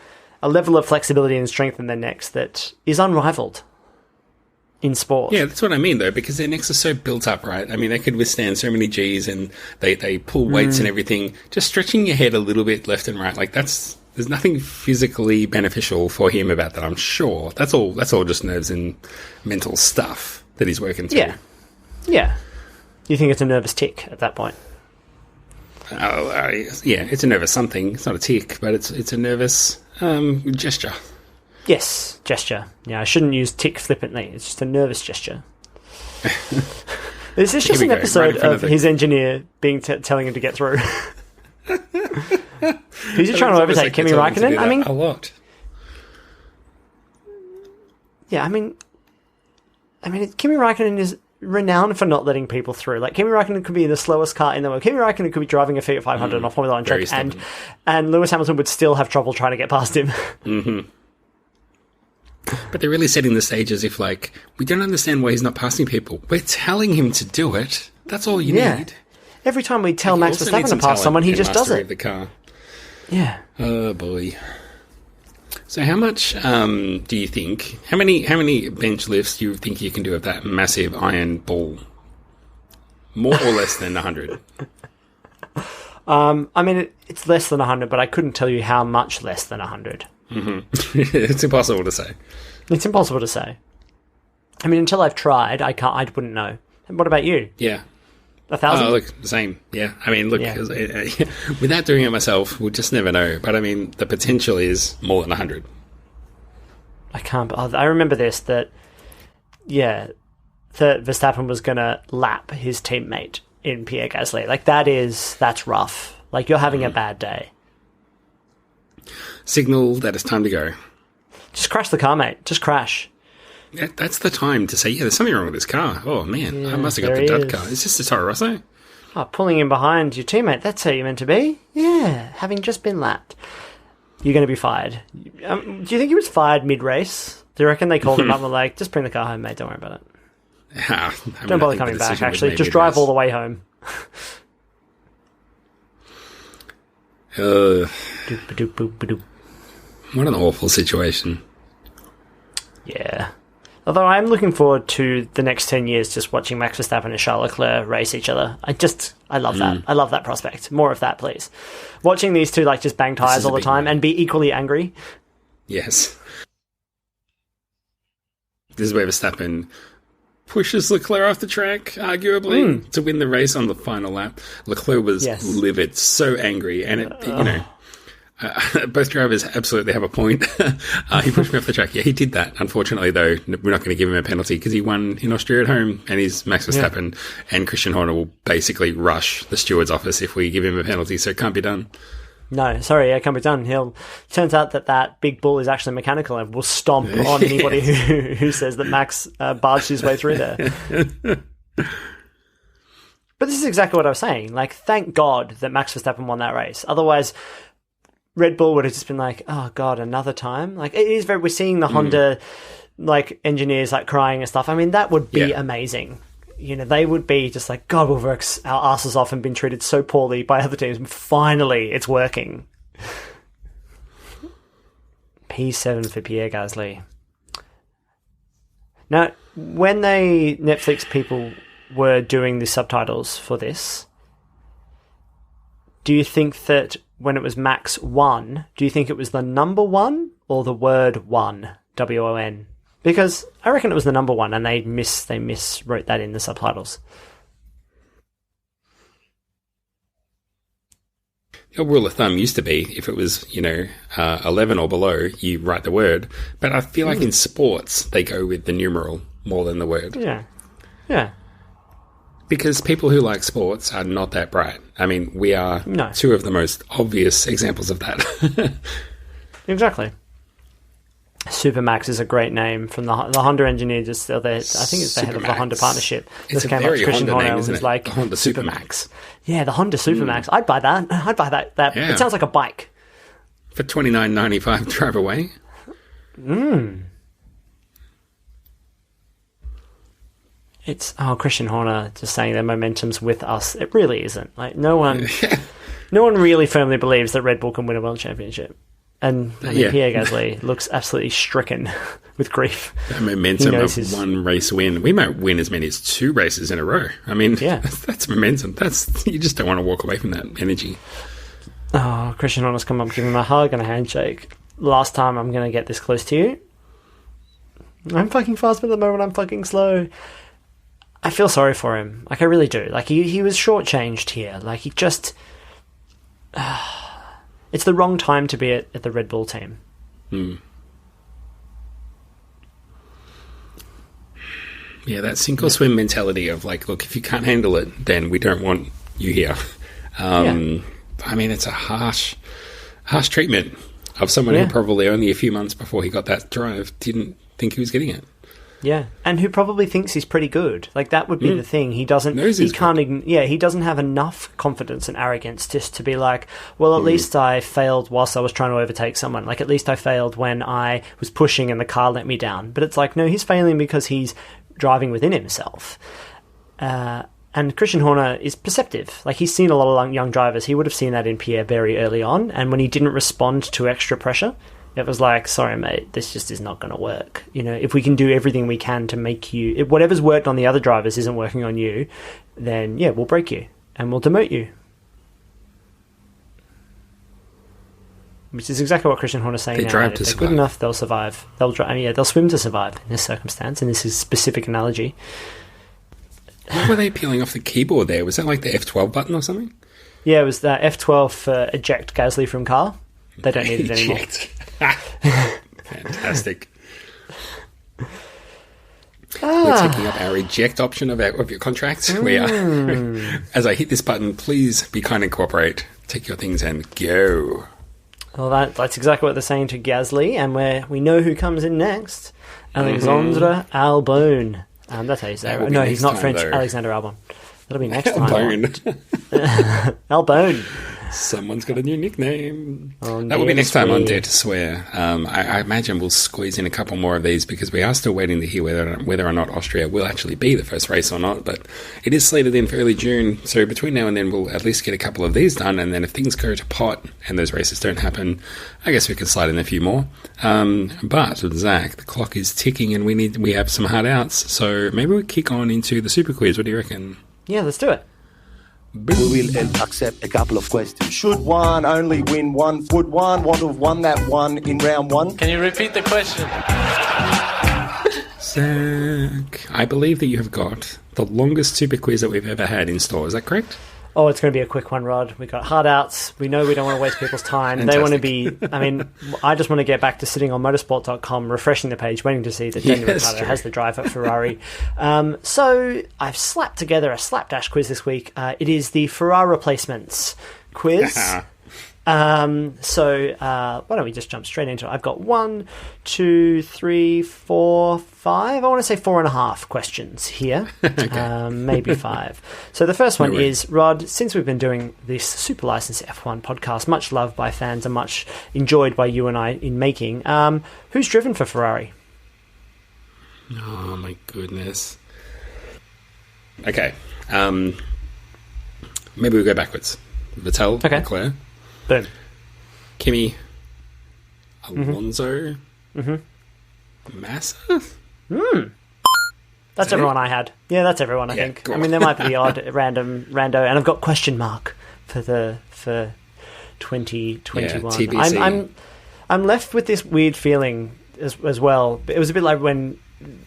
a level of flexibility and strength in their necks that is unrivaled in sport. Yeah, that's what I mean, though, because their necks are so built up, right? I mean, they could withstand so many Gs and they pull weights and everything. Just stretching your head a little bit left and right, like there's nothing physically beneficial for him about that, I'm sure. That's all just nerves and mental stuff that he's working through. Yeah. You think it's a nervous tick at that point? Yeah, it's a nervous something. It's not a tick, but it's a nervous gesture. Yes, gesture. Yeah, I shouldn't use tick flippantly. It's just a nervous gesture. Is this just an episode of his engineer telling him to get through? Who's he trying to overtake? Kimi Raikkonen? I mean, a lot. Yeah, I mean, Kimi Raikkonen is renowned for not letting people through. Like, Kimi Raikkonen could be the slowest car in the world. Kimi Raikkonen could be driving a Fiat 500 on a Formula 1 track, and Lewis Hamilton would still have trouble trying to get past him. But they're really setting the stage as if, like, we don't understand why he's not passing people. We're telling him to do it. That's all you need. Every time we tell Max Verstappen to pass someone, he just does it. The car. Yeah. Oh, boy. So how much do you think, how many bench lifts do you think you can do of that massive iron ball? More or less than 100? I mean, it's less than 100, but I couldn't tell you how much less than 100. Mm-hmm. It's impossible to say. It's impossible to say. I mean, until I've tried, I wouldn't know. And what about you? Yeah. 1,000? Oh, look, same. Yeah. I mean, look, without doing it myself, we'll just never know. But I mean, the potential is more than 100. I remember this, that Verstappen was going to lap his teammate in Pierre Gasly. Like, that's rough. Like, you're having a bad day. Signal that it's time to go. Just crash the car, mate. Just crash. That's the time to say, yeah, there's something wrong with this car. Oh, man, I must have got the dud car. Is this the Toro Rosso? Oh, pulling in behind your teammate. That's how you're meant to be? Yeah, having just been lapped. You're going to be fired. Do you think he was fired mid-race? Do you reckon they called him up and were like, just bring the car home, mate, don't worry about it. Don't bother coming back, actually. Just drive all the way home. What an awful situation. Yeah. Although I'm looking forward to the next 10 years just watching Max Verstappen and Charles Leclerc race each other. I love that. I love that prospect. More of that, please. Watching these two just bang tires all the time and be equally angry. Yes. This is where Verstappen pushes Leclerc off the track, arguably, to win the race on the final lap. Leclerc was livid, so angry, and both drivers absolutely have a point. He pushed me off the track. Yeah, he did that. Unfortunately, though, we're not going to give him a penalty because he won in Austria at home, and he's Max Verstappen, and Christian Horner will basically rush the steward's office if we give him a penalty, so it can't be done. No, sorry, it can't be done. Turns out that big bull is actually mechanical and will stomp on anybody who says that Max barged his way through there. But this is exactly what I was saying. Like, thank God that Max Verstappen won that race. Otherwise, Red Bull would have just been like, oh God, another time? Like, it is we're seeing the Honda, engineers, crying and stuff. I mean, that would be amazing. You know, they would be just like, God, we've worked our asses off and been treated so poorly by other teams. Finally, it's working. P7 for Pierre Gasly. Now, when Netflix people were doing the subtitles for this, do you think that when it was Max 1, do you think it was the number 1 or the word 1, W-O-N? Because I reckon it was the number 1, and they miswrote that in the subtitles. A rule of thumb used to be, if it was, 11 or below, you write the word. But I feel like in sports, they go with the numeral more than the word. Yeah. Yeah. Because people who like sports are not that bright. I mean, we are two of the most obvious examples of that. Exactly. Supermax is a great name from the Honda engineer. I think it's the head of the Honda partnership. It's came up to Christian Horner, isn't it? Like the Honda Supermax. Yeah, the Honda Supermax. I'd buy that. That it sounds like a bike. For $29.95 drive away. It's Christian Horner just saying their momentum's with us. It really isn't. Like no one really firmly believes that Red Bull can win a world championship. And Pierre Gasly looks absolutely stricken with grief. The momentum of one race win. We might win as many as 2 races in a row. I mean, that's momentum. You just don't want to walk away from that energy. Oh, Christian Horner's come up, give him a hug and a handshake. Last time I'm going to get this close to you. I'm fucking fast, but at the moment I'm fucking slow. I feel sorry for him. Like, I really do. Like, he was shortchanged here. Like, he just... it's the wrong time to be at the Red Bull team. Yeah, that sink or swim mentality of, like, look, if you can't handle it, then we don't want you here. I mean, it's a harsh treatment of someone who probably only a few months before he got that drive didn't think he was getting it. Yeah, and who probably thinks he's pretty good. Like, that would be the thing. He doesn't. He can't. He doesn't have enough confidence and arrogance just to be like, well, at least I failed whilst I was trying to overtake someone. Like, at least I failed when I was pushing and the car let me down. But it's like, no, he's failing because he's driving within himself. And Christian Horner is perceptive. Like, he's seen a lot of young drivers. He would have seen that in Pierre very early on. And when he didn't respond to extra pressure, it was like, sorry, mate, this just is not going to work. You know, if we can do everything we can to make you... If whatever's worked on the other drivers isn't working on you, then, yeah, we'll break you and we'll demote you. Which is exactly what Christian Horner's saying now. If they're good enough, they'll survive. They'll swim to survive in this circumstance, in this specific analogy. What were they peeling off the keyboard there? Was that like the F12 button or something? Yeah, it was the F12 for eject Gasly from car. They don't need it anymore. Fantastic. We're taking up our eject option of your contract. We are. As I hit this button, please be kind and cooperate. Take your things and go. Well, that's exactly what they're saying to Gasly, and we know who comes in next. Alexandre Albon. That's how you say it. No, he's not French. Though. Alexander Albon. That'll be next time. Albon. Someone's got a new nickname. That will be next time on Dare to Swear. I imagine we'll squeeze in a couple more of these because we are still waiting to hear whether or not Austria will actually be the first race or not. But it is slated in for early June. So between now and then, we'll at least get a couple of these done. And then if things go to pot and those races don't happen, I guess we can slide in a few more. But, Zach, the clock is ticking and we have some hard outs. So maybe we'll kick on into the super quiz. What do you reckon? Yeah, let's do it. We will accept a couple of questions. Should one only win one? Would one want to have won that one in round one? Can you repeat the question? Zach, I believe that you have got the longest super quiz that we've ever had in store. Is that correct? Oh, it's going to be a quick one, Rod. We got hard outs. We know we don't want to waste people's time. Fantastic. They want to be... I mean, I just want to get back to sitting on motorsport.com, refreshing the page, waiting to see that Daniel Ricciardo has the drive at Ferrari. So I've slapped together a slapdash quiz this week. It is the Ferrari replacements quiz. So why don't we just jump straight into it? I've got 1, 2, 3, 4, 5. I want to say 4.5 questions here. Okay. Maybe 5. So the first one is, Rod, since we've been doing this Super License F1 podcast, much loved by fans and much enjoyed by you and I in making, who's driven for Ferrari? Oh my goodness. Okay. Maybe we'll go backwards. Vettel, Leclerc. Boom. Kimi, Alonso, Massa. That's everyone I had. Yeah, that's everyone. I think. I mean, there might be the odd random rando, and I've got question mark for 2021. TBC. I'm left with this weird feeling as well. It was a bit like when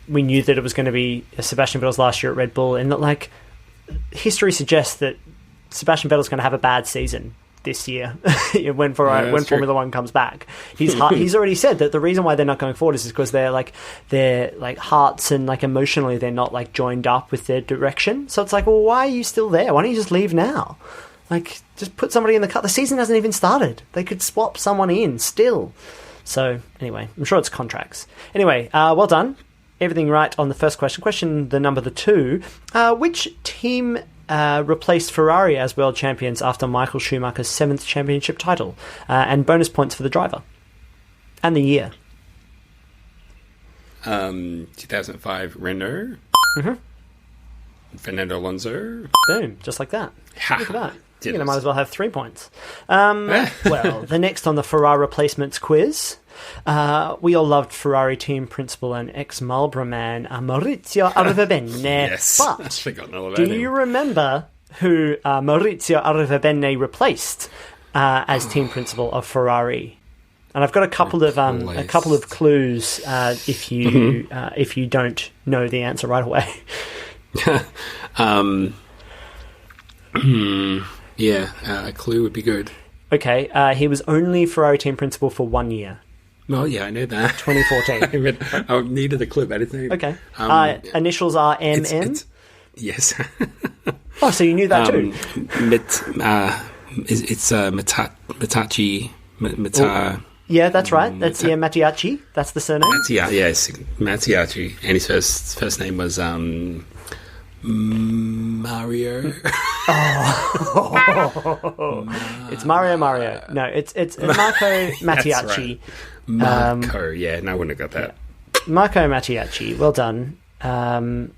we knew that it was going to be Sebastian Vettel's last year at Red Bull, and that like history suggests that Sebastian Vettel's going to have a bad season this year when Formula One comes back. He's already said that the reason why they're not going forward is because their hearts and like emotionally they're not like joined up with their direction. So it's like, well, why are you still there? Why don't you just leave now? Like, just put somebody in the car. The season hasn't even started. They could swap someone in still. So anyway, I'm sure it's contracts. Anyway, well done. Everything right on the first question. Question the number 2. Which team replaced Ferrari as world champions after Michael Schumacher's 7th championship title? And bonus points for the driver. And the year. 2005 Renault. Fernando Alonso. Boom, just like that. Look at that. I might as well have 3 points. Well, the next on the Ferrari replacements quiz. We all loved Ferrari team principal and ex-Marlboro man Maurizio Arrivabene. Yes, but forgotten all about him. Do you remember who Maurizio Arrivabene replaced as team principal of Ferrari? And I've got a couple of clues if you don't know the answer right away. A clue would be good. Okay, he was only Ferrari team principal for 1 year. Well, yeah, I know that. 2014. I needed a clue, but I didn't know. Okay. Initials are MM? Yes. Oh, so you knew that too? It's Matachi. Yeah, that's right. That's Mattiacci. That's the surname. Yes, Mattiacci. And his first name was Mario. It's Mario. No, it's Marco Mattiacci. Marco, no, I wouldn't have got that. Yeah. Marco Mattiacci, well done. After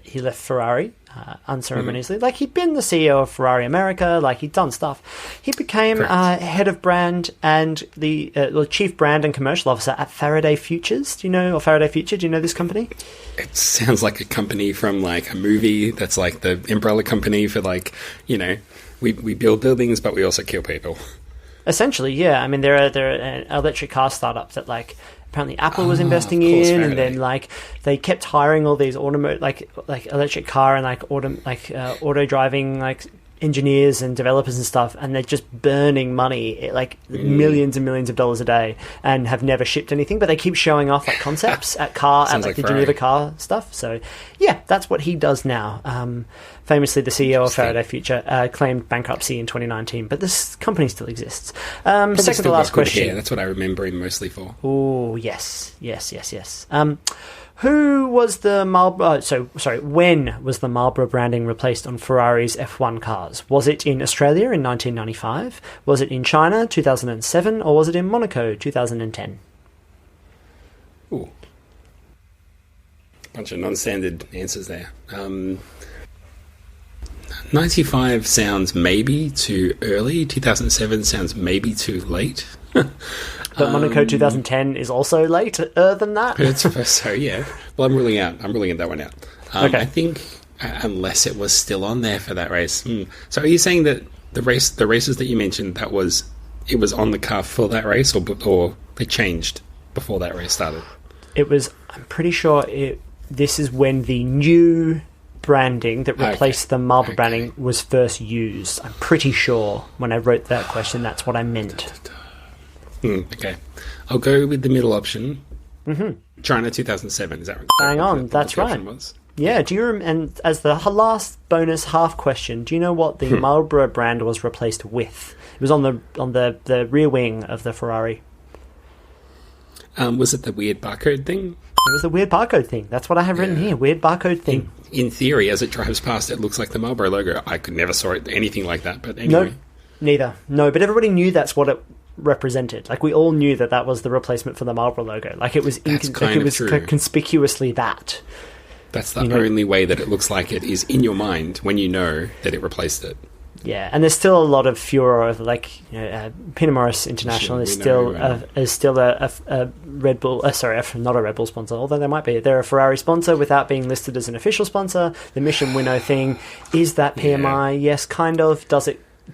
he left Ferrari, unceremoniously, like he'd been the CEO of Ferrari America, like he'd done stuff. He became head of brand and the chief brand and commercial officer at Faraday Futures. Do you know this company? It sounds like a company from like a movie that's like the umbrella company for like, we build buildings, but we also kill people. Essentially, yeah. I mean, they're an electric car startup that like apparently Apple was investing in, Faraday. And then like they kept hiring all these like electric car and auto driving like engineers and developers and stuff, and they're just burning money like millions and millions of dollars a day and have never shipped anything, but they keep showing off like concepts at the Geneva car stuff. So yeah, that's what he does now. Famously, the CEO of Faraday Future claimed bankruptcy in 2019, but this company still exists. Second to last question. Yeah, that's what I remember him mostly for. Oh yes. Who was the Marlboro? When was the Marlboro branding replaced on Ferrari's F1 cars? Was it in Australia in 1995? Was it in China 2007? Or was it in Monaco 2010? Ooh, bunch of non-standard answers there. 95 sounds maybe too early. 2007 sounds maybe too late. But Monaco 2010 is also later than that. So yeah. Well, I'm ruling that one out. Okay. I think unless it was still on there for that race. So are you saying that the races that you mentioned, it was on the car for that race, or they changed before that race started? It was. I'm pretty sure this is when the new branding that replaced the Marlboro branding was first used. I'm pretty sure when I wrote that question, that's what I meant. Okay, I'll go with the middle option. China 2007. Is that right? Bang on. That's right. Yeah. Do you and as the last bonus half question, do you know what the Marlboro brand was replaced with? It was on the rear wing of the Ferrari. Was it the weird barcode thing? It was the weird barcode thing. That's what I have written here. Weird barcode thing. In theory, as it drives past, it looks like the Marlboro logo. I could never saw it anything like that. But anyway, no, neither. No, but everybody knew that's what it represented. Like we all knew that was the replacement for the Marlboro logo. Like it was conspicuously that. That's the only way that it looks like it is in your mind when you know that it replaced it. Yeah, and there's still a lot of furor of Pinot Morris International is still a Red Bull. Not a Red Bull sponsor, although they might be. They're a Ferrari sponsor without being listed as an official sponsor. The Mission Winnow thing, is that PMI? Yeah. Yes, kind of.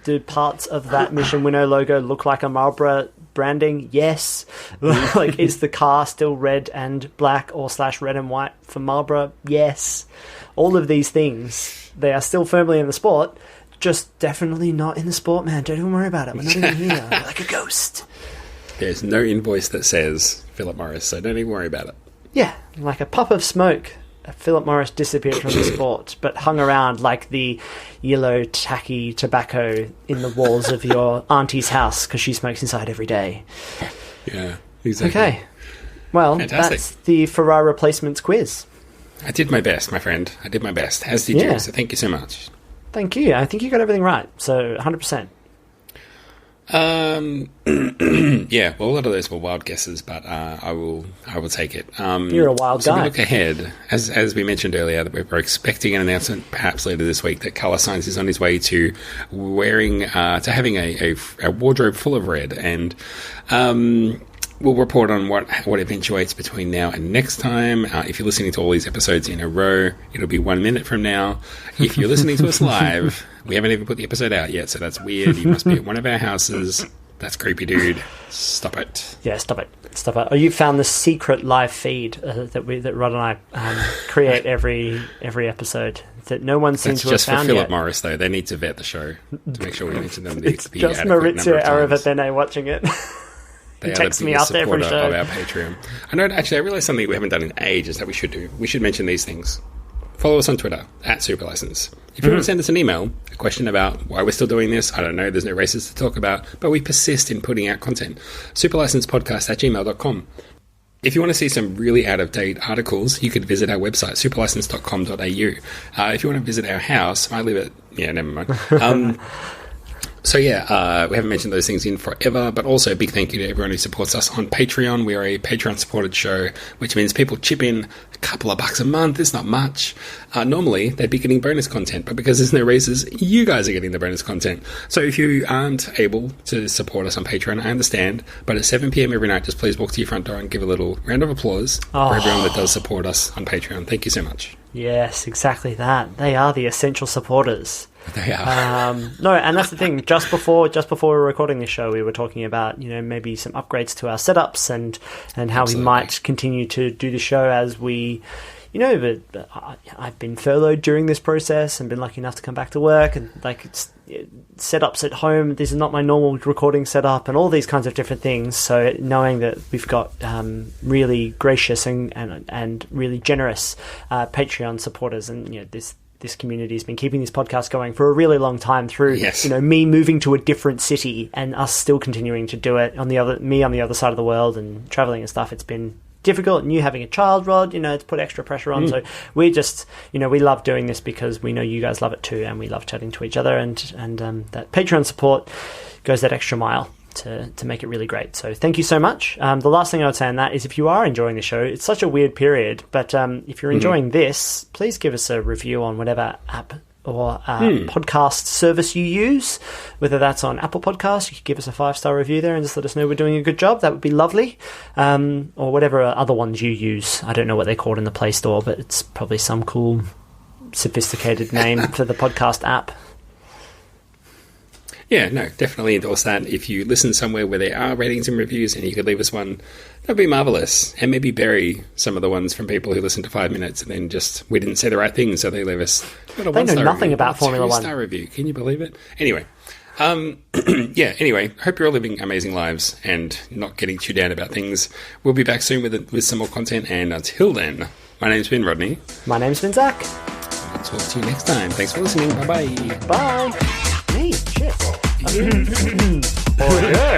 Do parts of that Mission Winnow logo look like a Marlboro branding? Yes. Is the car still red and black or /red and white for Marlboro? Yes. All of these things, they are still firmly in the sport. Just definitely not in the sport, man. Don't even worry about it. We're not even here. We're like a ghost. There's no invoice that says Philip Morris, so don't even worry about it. Yeah, like a puff of smoke. Philip Morris disappeared from the sport, but hung around like the yellow tacky tobacco in the walls of your auntie's house because she smokes inside every day. Yeah, exactly. Okay. Well, fantastic. That's the Ferrari replacements quiz. I did my best, my friend. I did my best. As did you, so thank you so much. Thank you. I think you got everything right. So 100%. Yeah, well, a lot of those were wild guesses, but I will take it. You're a wild guy. We look ahead, as we mentioned earlier, that we're expecting an announcement perhaps later this week that Carlos Sainz is on his way to having a wardrobe full of red, and we'll report on what eventuates between now and next time. If you're listening to all these episodes in a row, it'll be 1 minute from now. If you're listening to us live, we haven't even put the episode out yet, so that's weird. You must be at one of our houses. That's creepy, dude. Stop it. Yeah, stop it. Oh, you found the secret live feed that Rod and I create every episode that no one seems to have found yet. That's just for Philip Morris, though. They need to vet the show to make sure we mention them. It's just Maurizio Aravatene watching it. He texts me after every show. Of our Patreon. I know. Actually, I realised something we haven't done in ages that we should do. We should mention these things follow us on Twitter @SuperLicense. If you want to send us an email, a question about why we're still doing this, I don't know, there's no races to talk about, but we persist in putting out content. superlicencepodcast@gmail.com. If you want to see some really out-of-date articles, you could visit our website, superlicense.com.au. If you want to visit our house, I live at... Yeah, never mind. We haven't mentioned those things in forever, but also a big thank you to everyone who supports us on Patreon. We are a Patreon-supported show, which means people chip in a couple of bucks a month. It's not much. Normally, they'd be getting bonus content, but because there's no races, you guys are getting the bonus content. So if you aren't able to support us on Patreon, I understand, but at 7 p.m. every night, just please walk to your front door and give a little round of applause for everyone that does support us on Patreon. Thank you so much. Yes, exactly that. They are the essential supporters. They are. No, and that's the thing. Just before we were recording this show, we were talking about, maybe some upgrades to our setups and how Absolutely. we might continue to do the show as we, but I've been furloughed during this process and been lucky enough to come back to work, and setups at home. This is not my normal recording setup, and all these kinds of different things. So knowing that we've got really gracious and really generous Patreon supporters, and this community has been keeping this podcast going for a really long time through, me moving to a different city and us still continuing to do it on the other side of the world and traveling and stuff. It's been difficult, and you having a child, Rod, it's put extra pressure on. So we just, we love doing this because we know you guys love it too, and we love chatting to each other, and that Patreon support goes that extra mile to make it really great. So thank you so much. The last thing I would say on that is, if you are enjoying the show, it's such a weird period, but if you're enjoying this, please give us a review on whatever app or podcast service you use, whether that's on Apple Podcasts. You could give us a 5-star review there and just let us know we're doing a good job. That would be lovely. Or whatever other ones you use. I don't know what they're called in the Play Store, but it's probably some cool, sophisticated name for the podcast app. Yeah, no, definitely endorse that. If you listen somewhere where there are ratings and reviews and you could leave us one, that'd be marvellous. And maybe bury some of the ones from people who listen to 5 minutes and then we didn't say the right thing, so they leave us a They know nothing review, about Formula 1. 2-star review. Can you believe it? Anyway, anyway, hope you're all living amazing lives and not getting too down about things. We'll be back soon with some more content, and until then, my name's been Rodney. My name's been Zach. I'll talk to you next time. Thanks for listening. Bye-bye. Bye. Hey, shit. Oh, yeah.